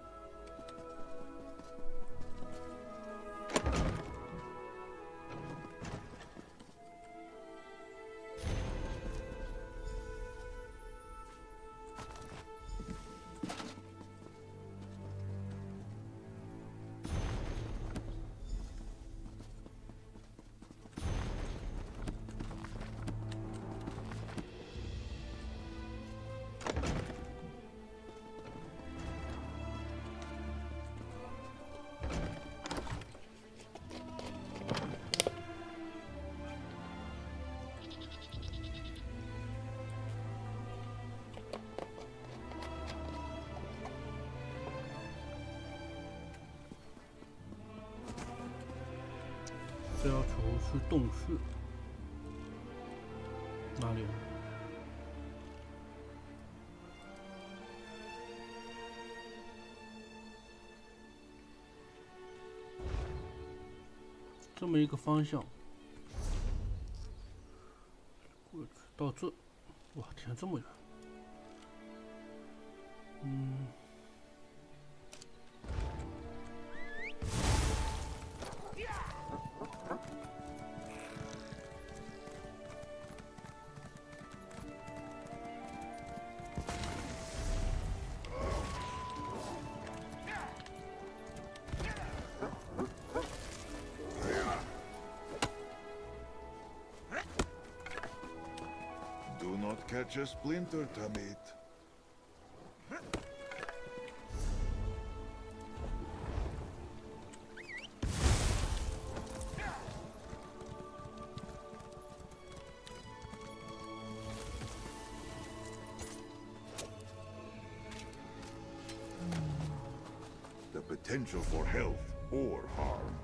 C: 这要求去洞穴，哪里？这么一个方向，过去到这，哇天，这么远。
A: Do not catch a splinter, Tamit. The potential for health or harm.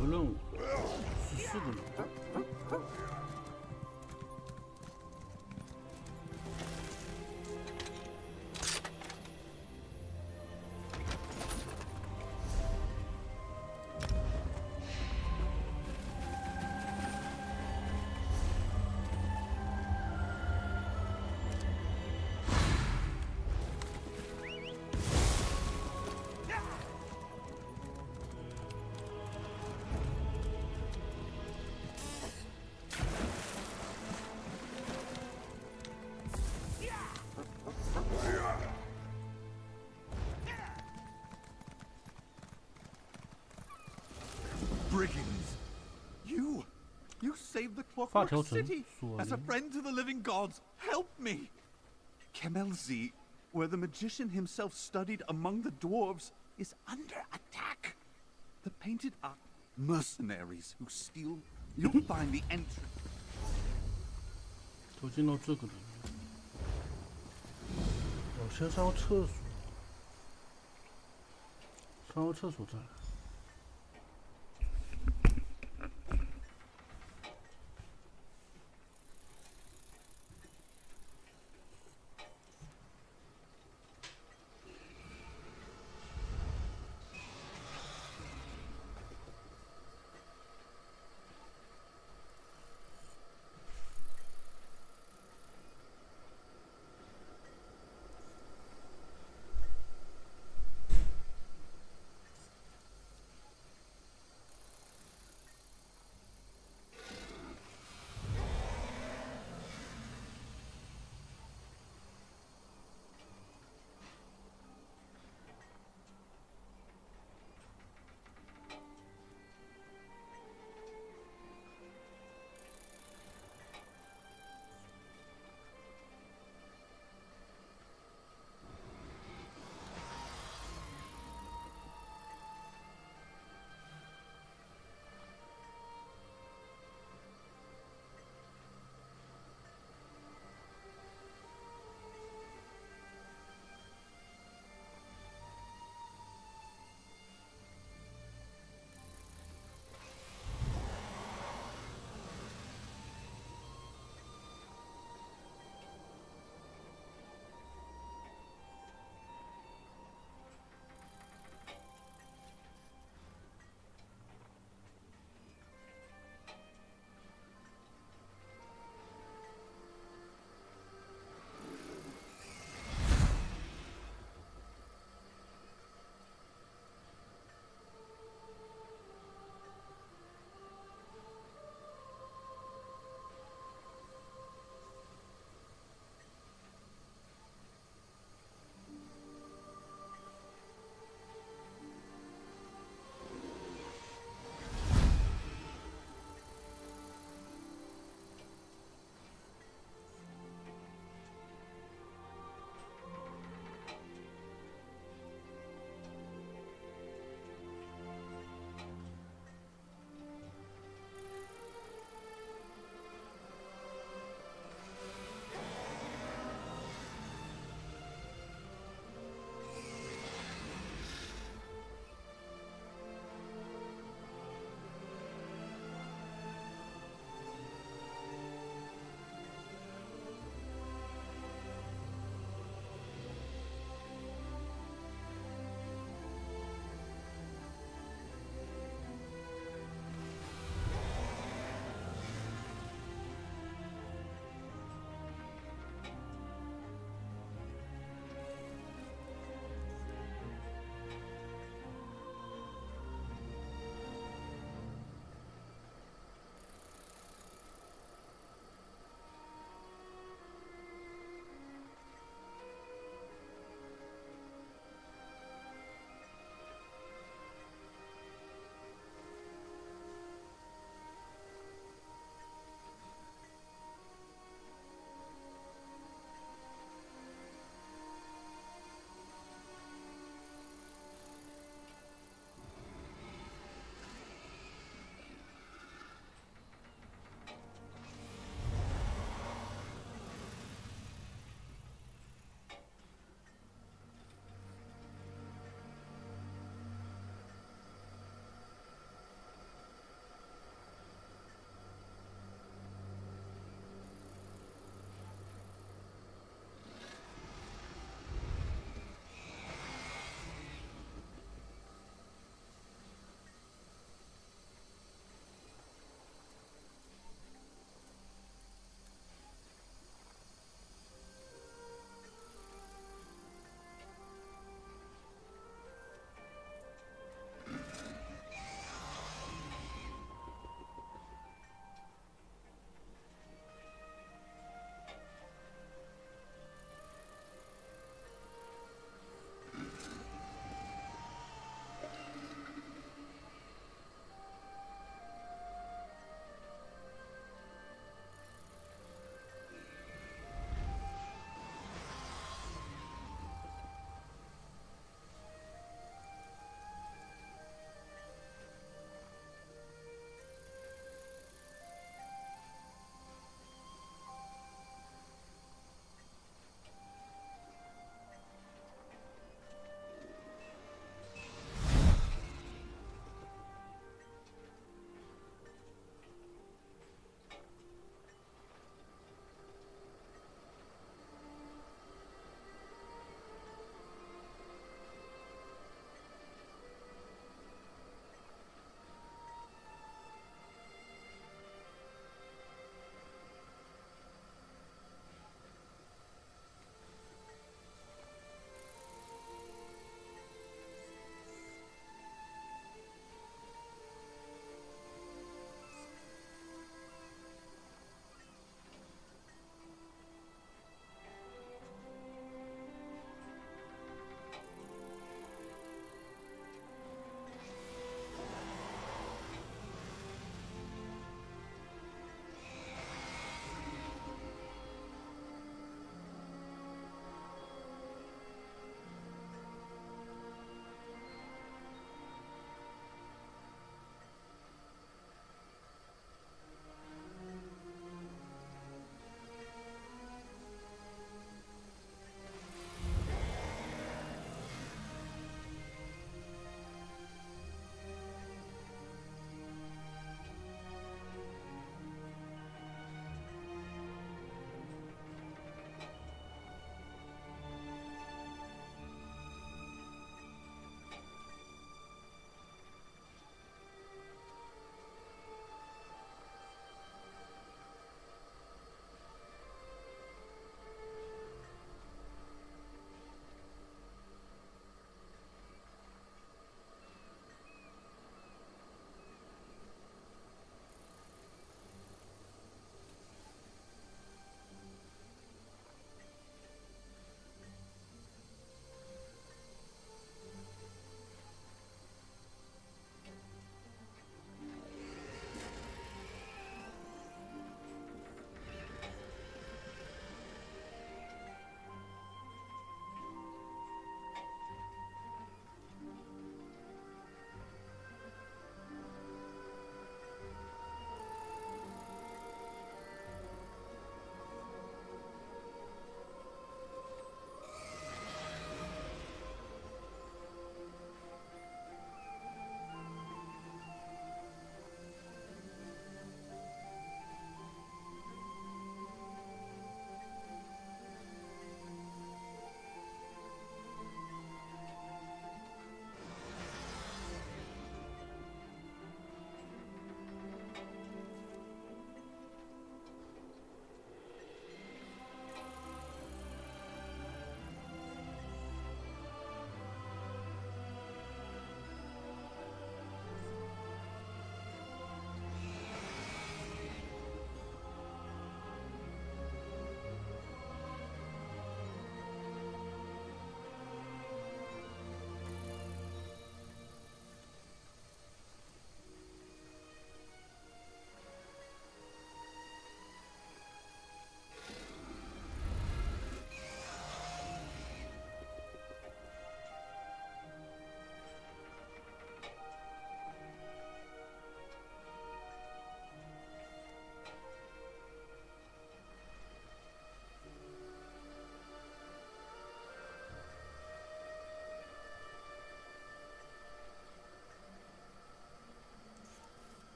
C: 个任务14个任务。
K: Brigands! You saved the
C: 发
K: Clockwork
C: 条城
K: City!
C: 锁
K: As a
C: 灵
K: friend to the living gods, help me! Kemelzi, where the magician himself studied among the dwarves, is under attack. The painted are mercenaries who steal. You'll find the entrance.
C: 都进到这个里面。我先上个厕所，上个厕所再来。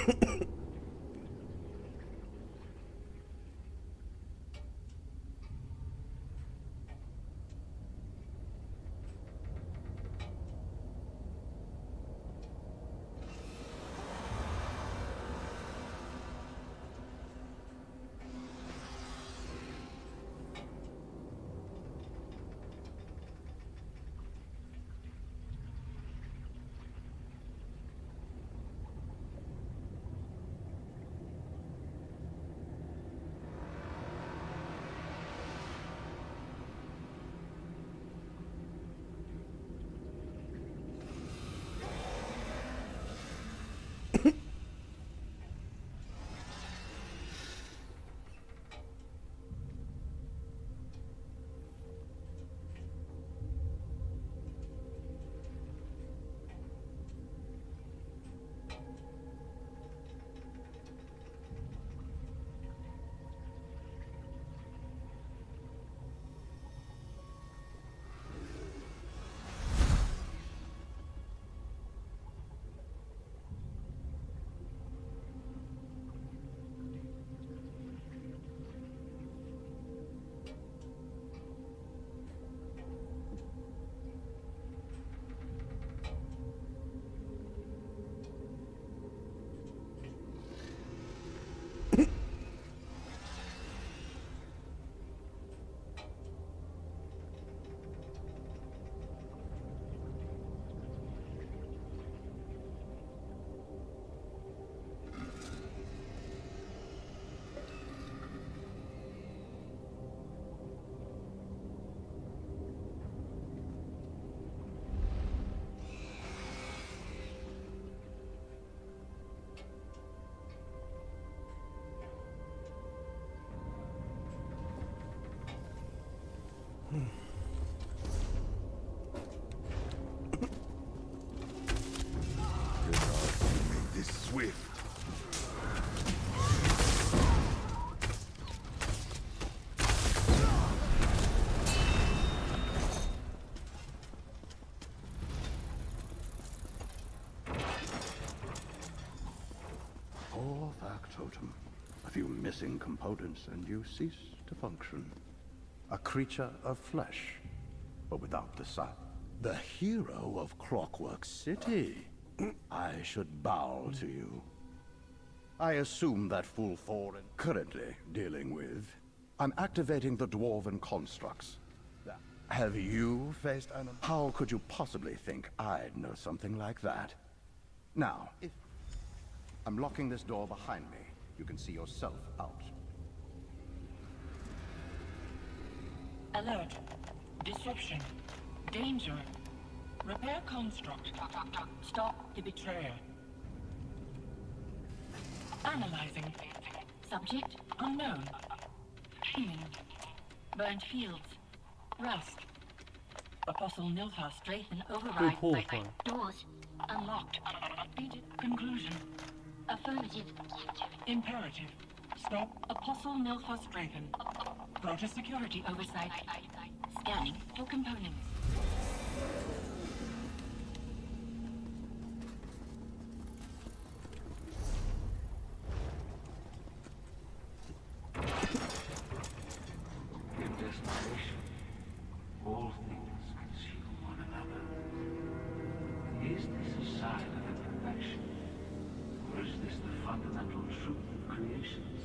A: Make this swift.
D: Poor factotum. A few missing components and you cease to function. A creature of flesh, but without the sun. The hero of Clockwork City. I should bow to you. I assume that full foreign currently dealing with. I'm activating the dwarven constructs. Have you faced an... How could you possibly think I'd know something like that? Now, if... I'm locking this door behind me. You can see yourself out.
H: Alert. Disruption. Danger. Repair construct. Stop the betrayer. Analyzing. Subject unknown. Human. Burnt fields. Rust. Apostle Nilthar Strafen override. Doors unlocked. Conclusion. Affirmative. Imperative. Stop Apostle Nilthar Strafen. Proto security oversight. Scanning for components.
V: In desperation, all things consume one another. Is this a sign of imperfection? Or is this the fundamental truth of creations?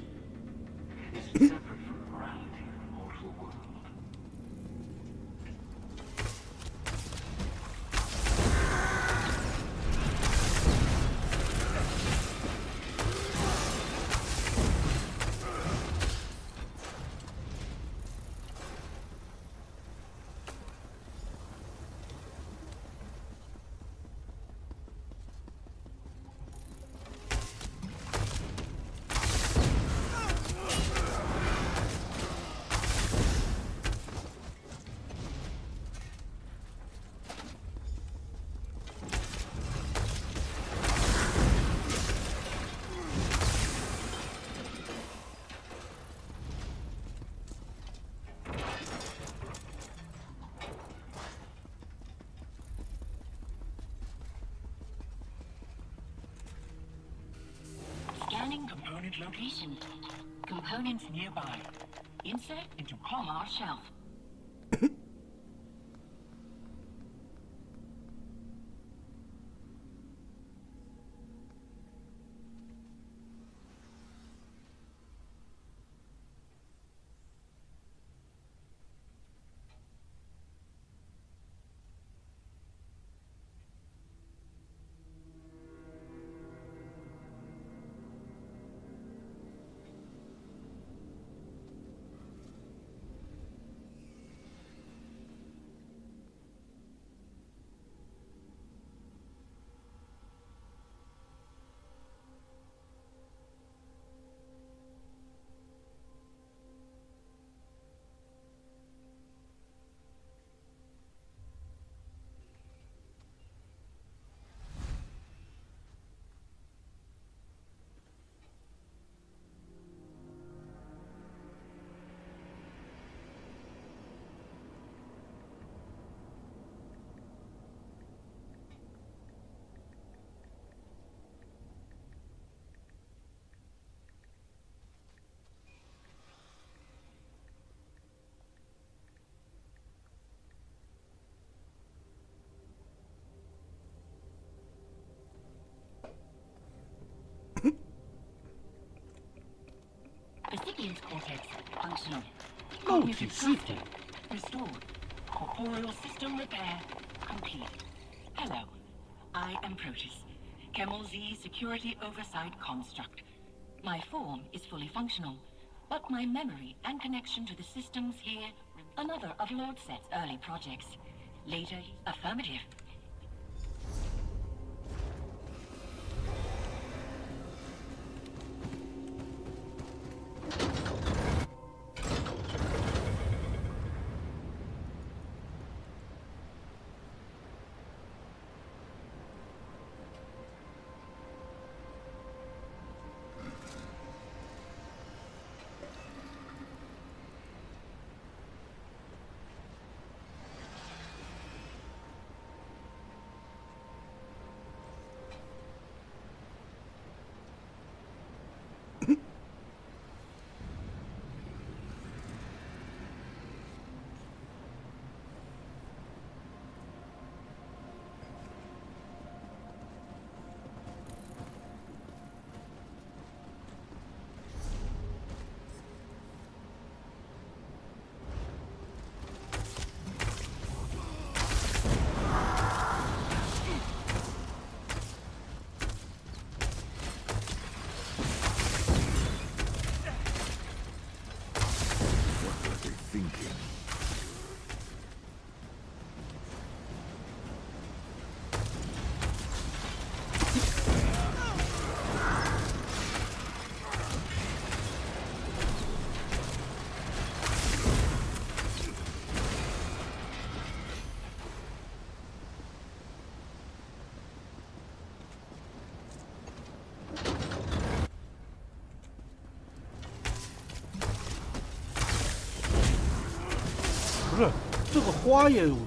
V: Is it separate from morality in a mortal world?
H: Unit location. Components nearby. Insert into comma shelf. Recipient's cortex functional. Cognitive shifting restored. Corporeal system repair complete. Hello, I am Proteus, Kemal Z Security Oversight Construct. My form is fully functional, but my memory and connection to the systems here, another of Lord Set's early projects. Later, affirmative.
C: 不是，这个花也有毒。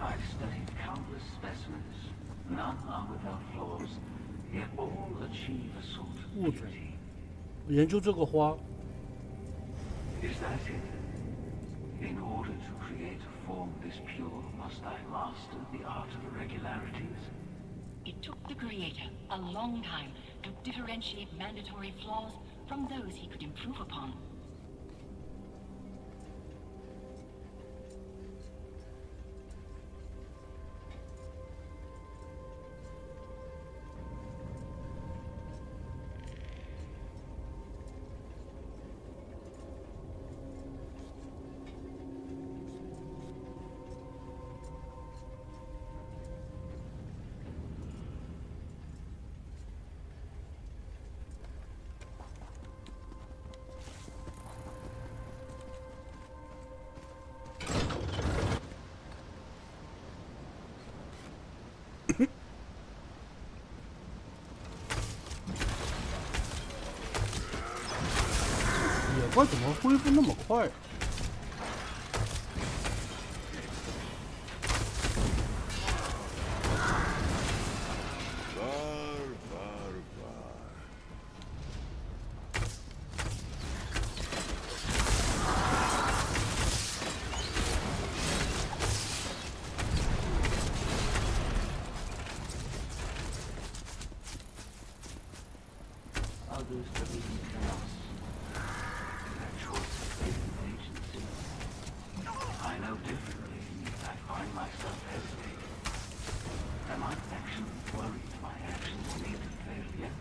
V: I've studied countless specimens. None are without flaws, yet all achieve a sort of
C: 物种
V: purity.
C: 研究这个花，
V: Is that it? In order to create a form this pure, must I master the art of irregularities?
H: It took the Creator a long time to differentiate mandatory flaws from those he could improve upon.
C: 野怪怎么恢复那么快？
V: This lose belief in us. That choice of faith and agency. I know differently. I find myself hesitating. Am I actually worried my actions lead to failure?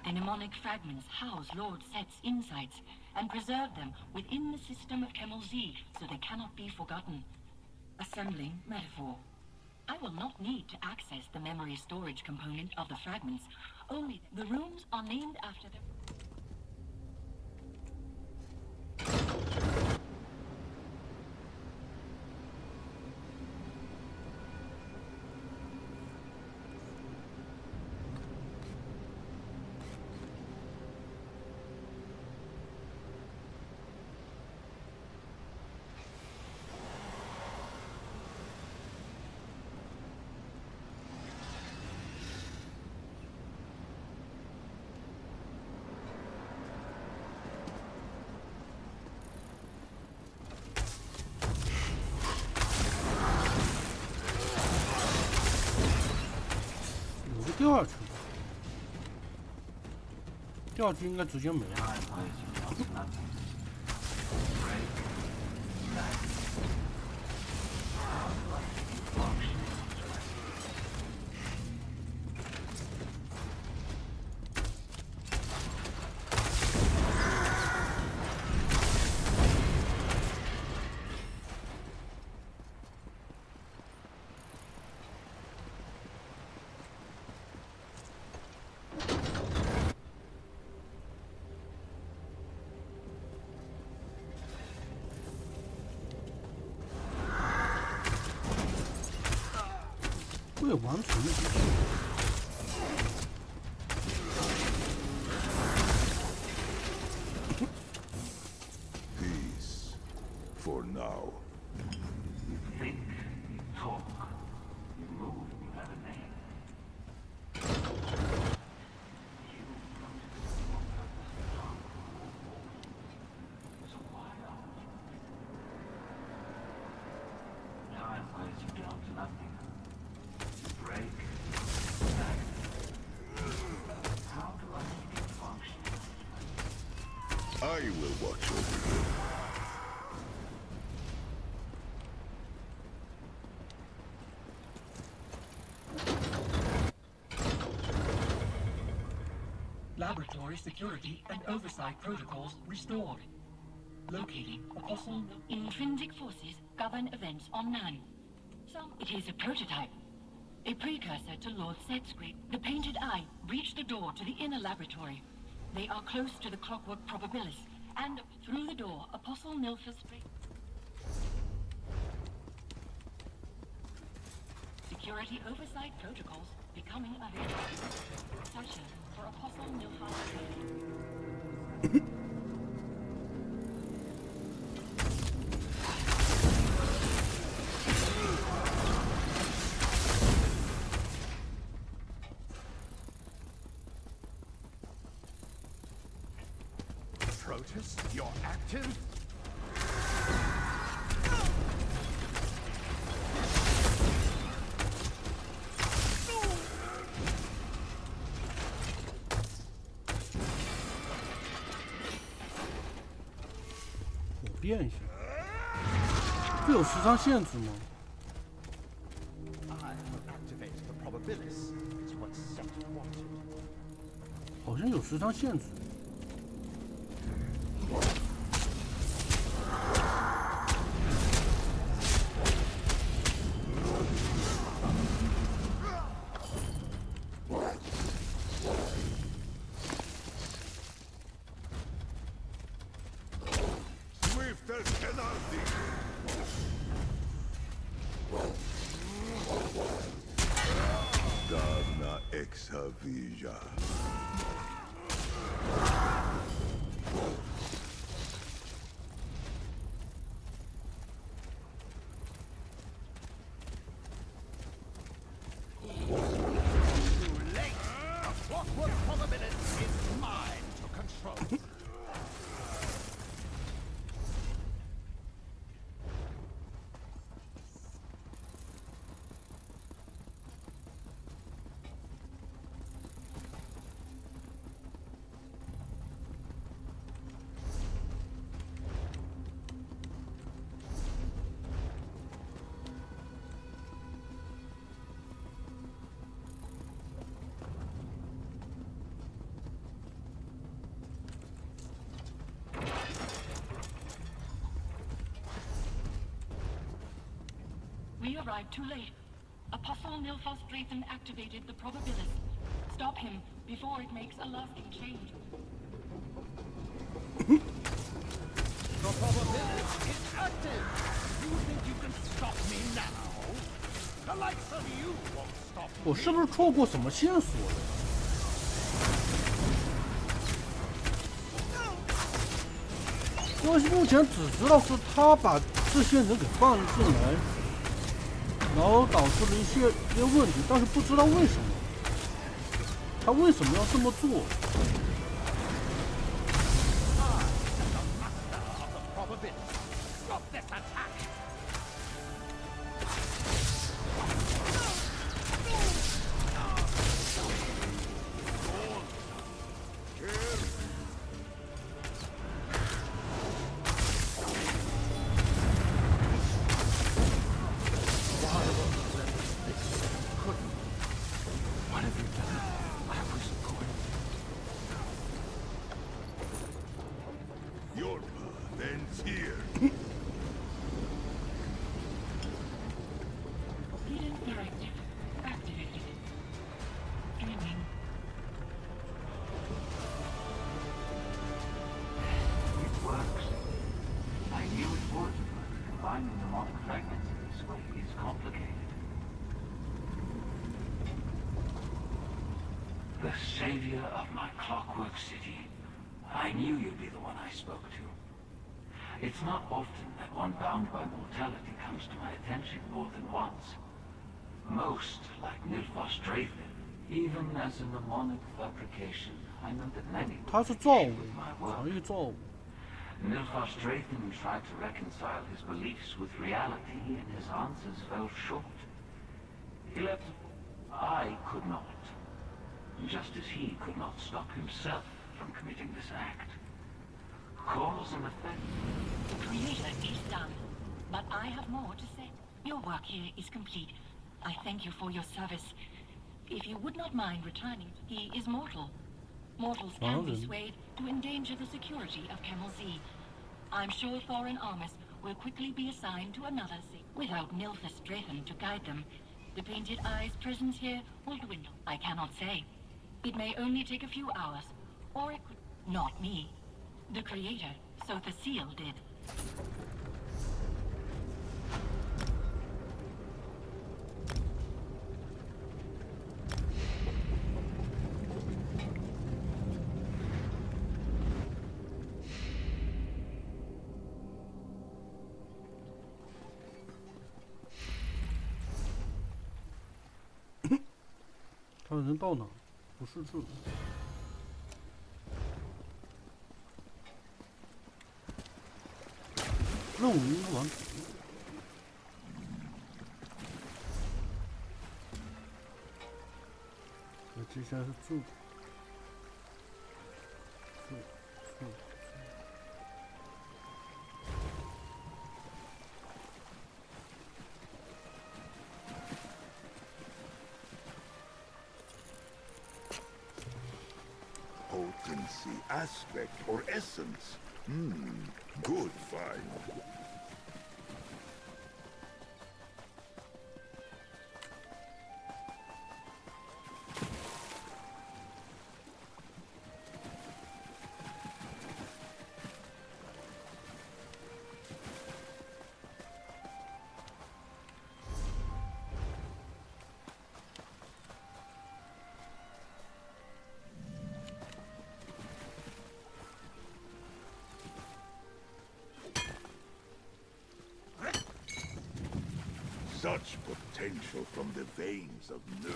H: Mnemonic fragments house Lord Set's insights and preserve them within the system of Kemel Z so they cannot be forgotten. Assembling metaphor. I will not need to access the memory storage component of the fragments. Only the rooms are named after them.
C: 掉下去，掉下去应该直接没了。未完成的事情。
A: Peace. For now.
V: You think, you talk, you move without a name. So why not?
A: will watch over you.
H: Laboratory security and oversight protocols restored. Locating Apostle. Intrinsic forces govern events on Nan. It is a prototype. A precursor to Lord Setscrape. The Painted Eye breached the door to the inner laboratory. They are close to the clockwork probabilis, and through the door, Apostle Nilphus. Security oversight protocols becoming available. Searching for Apostle Nilphus.
F: Protus, you're active?
C: 变一下，这有时长限制吗？ 好像有时长限制。
H: We arrived too late. Apostle Nilphus Drayton activated the probabilis. Stop him before it makes a lasting change.
F: The probabilis is active. You think you can stop me now? The likes of you won't stop me.
C: 我是不是错过什么线索了？我目前只知道是他把这些人给放进来。 然后导致了一些问题，但是不知道为什么，他为什么要这么做？
V: The savior of my clockwork city. I knew you'd be the one I spoke to. It's not often that one bound by mortality comes to my attention more than once. Most, like Nilphus Drayton, even as a mnemonic fabrication, I know that many will with my work. Nilphus Drayton tried to reconcile his beliefs with reality, and his answers fell short. He left. I could not. Just as he could not stop himself from committing this act.
H: Cause and effect. The creator is done, but I have more to say. Your work here is complete. I thank you for your service. If you would not mind returning, he is mortal. Mortals can be swayed to endanger the security of Camel Z. I'm sure Thorin Armus will quickly be assigned to another sea. Without Nilphus Draven to guide them, the Painted Eye's presence here will dwindle. I cannot say. It may only take a few hours, or it could... Not me. The creator, so the seal did.
C: 他人到哪？不是这。任务应该完成。那接下来是这。这。
A: Potency, aspect, or essence. Good find. Such potential from the veins of Nirn.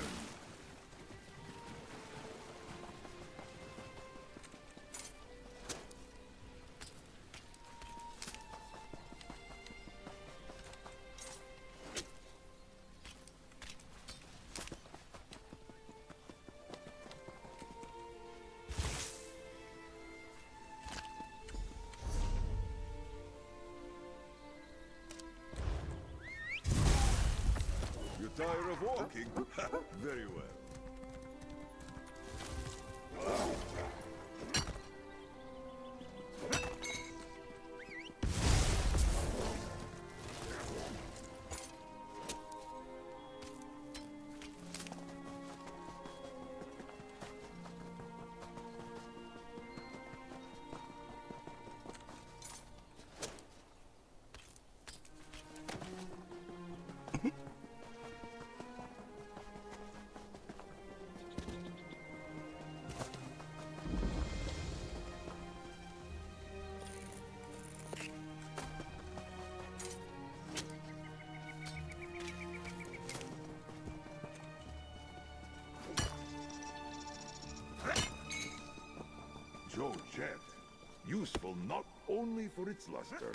A: Tired of walking? Very well. Joe Jet, useful not only for its luster.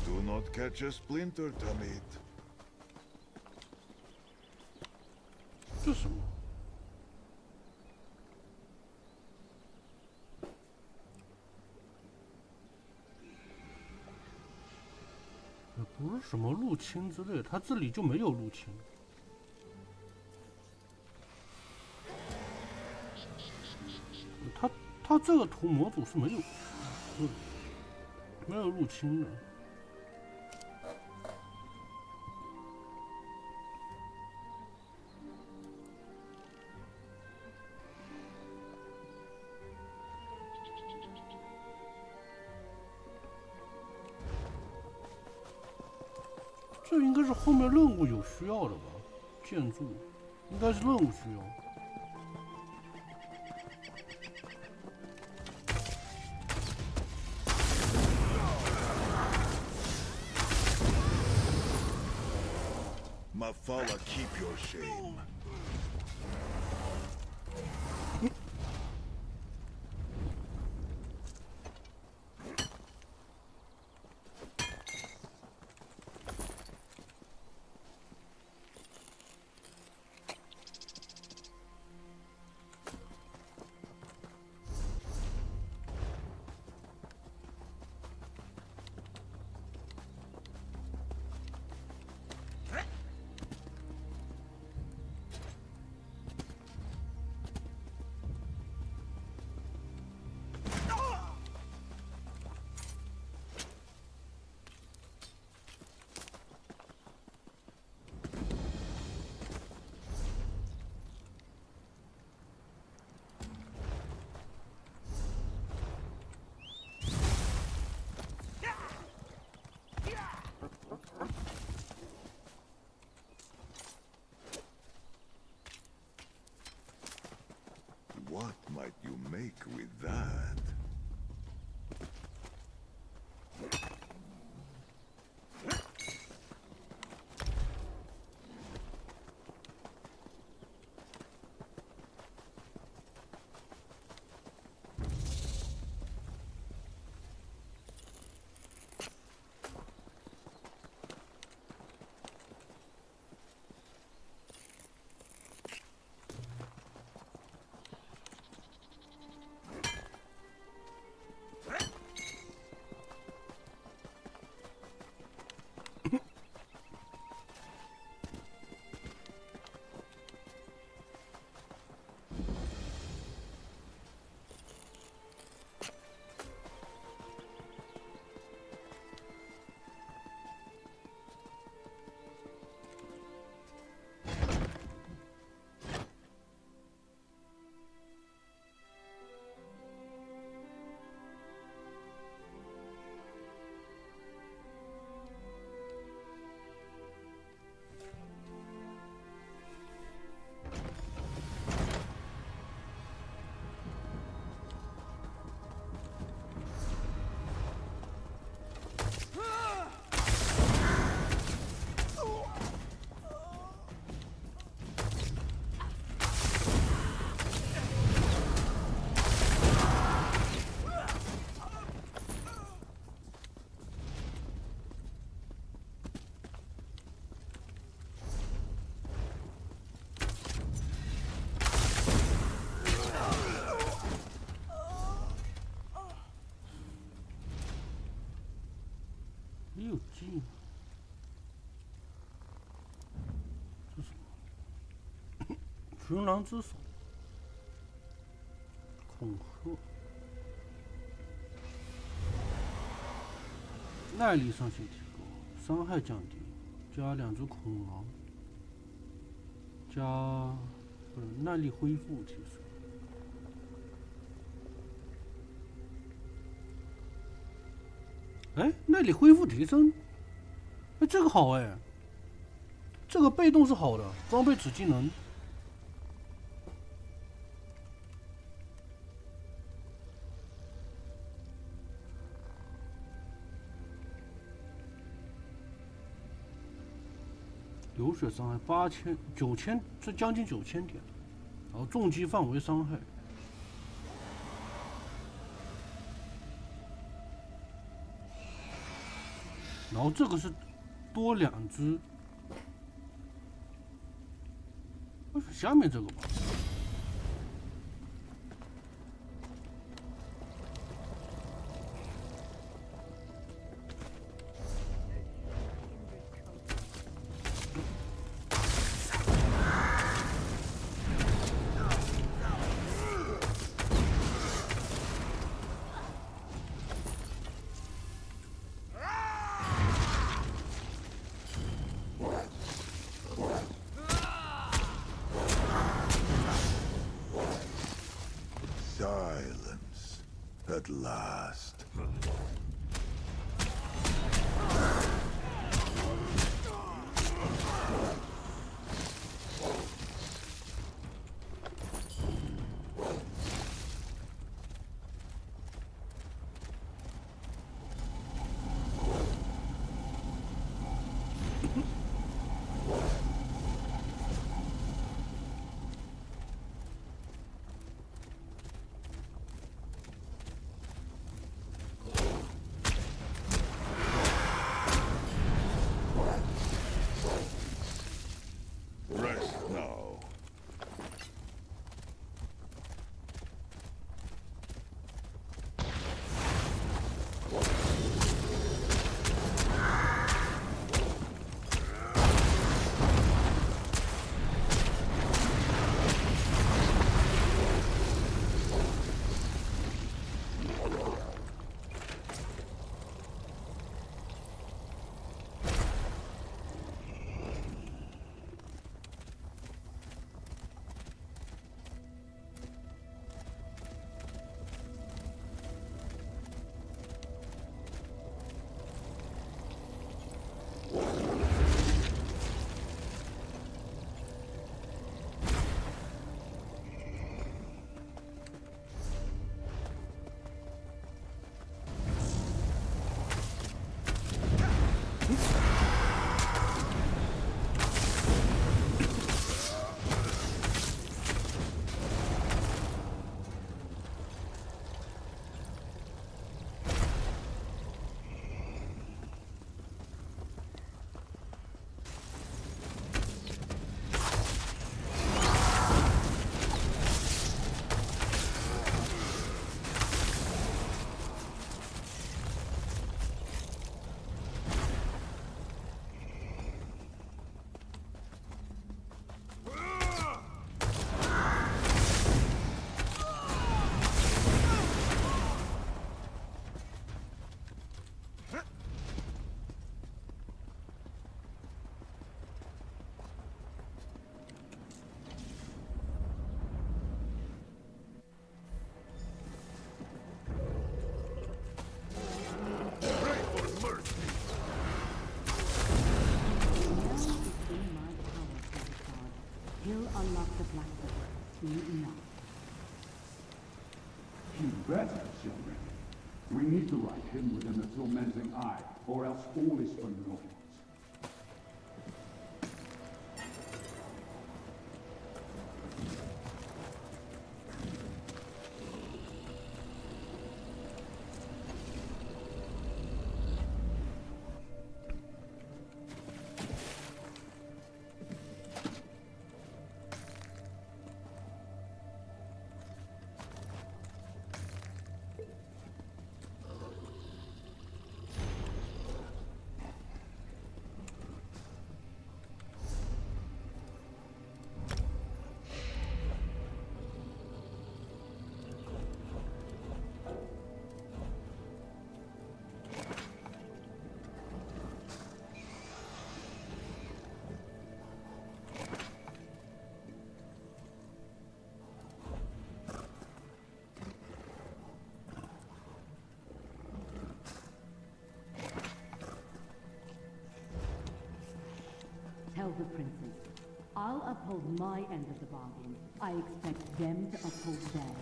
A: Do not catch a splinter, Tamit.
C: 这什么？也不是什么入侵之类的，它这里就没有入侵。 它这个图模组是没有入侵的。这应该是后面任务有需要的吧？建筑应该是任务需要。
A: Mafala, keep your shame. what you make with that.
C: 没有劲。这是什么？群狼之手，恐吓，耐力上限提高，伤害降低，加2只恐狼，加耐力恢复提升。哎，耐力恢复提升，哎，这个好哎，这个被动是好的，装备此技能。流血伤害8000、9000，这将近9000点，然后重击范围伤害。然后这个是多2只，下面这个吧。
A: Silence, at last. Rest now.
H: unlock the Black Book. Now.
B: He'd better, children. We need to right him within the tormenting eye, or else all is for naught.
H: Tell the princes, I'll uphold my end of the bargain. I expect them to uphold theirs.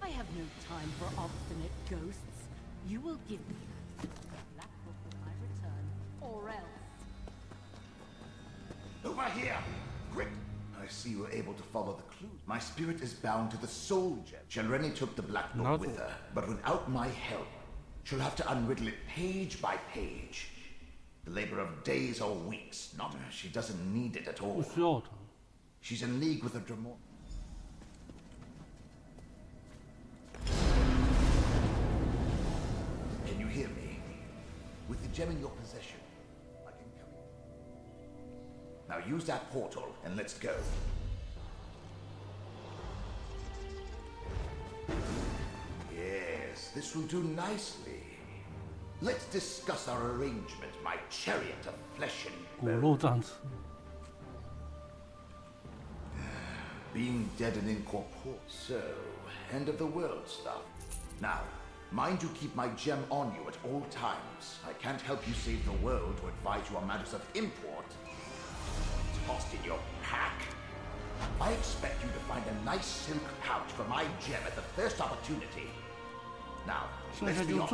I: I have no time for obstinate ghosts. You will give me the Black Book when I return, or else.
Q: Over here! Quick! I see you were able to follow the clues. My spirit is bound to the soul gem. Shelreni took the Black Book with her, but without my help, she'll have to unriddle it page by page. The labor of days or weeks, not her. She doesn't need it at all. She's in league with a Dramor. Can you hear me? With the gem in your possession, I can come in. Now use that portal and let's go. Yes, this will do nicely. Let's discuss our arrangement, my chariot of flesh and bone. Being dead and incorporeal. So, end of the world stuff. Now, mind you keep my gem on you at all times. I can't help you save the world or advise you on matters of import. Tossed in your pack. I expect you to find a nice silk pouch for my gem at the first opportunity. Now, let's be honest.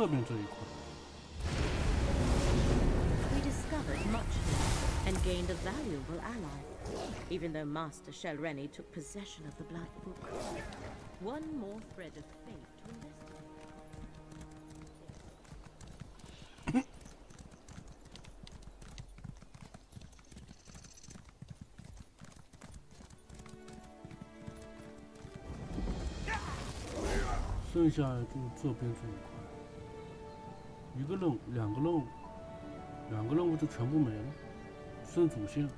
O: We discovered much here and gained a valuable ally, even though Master Shelreni took possession of the Black Book. One more thread of fate to investigate.
C: 剩下就这边这一块，一个任务、两个任务就全部没了，剩主线。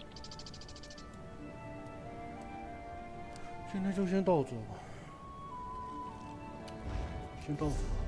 C: 今天就先到这吧，先到这。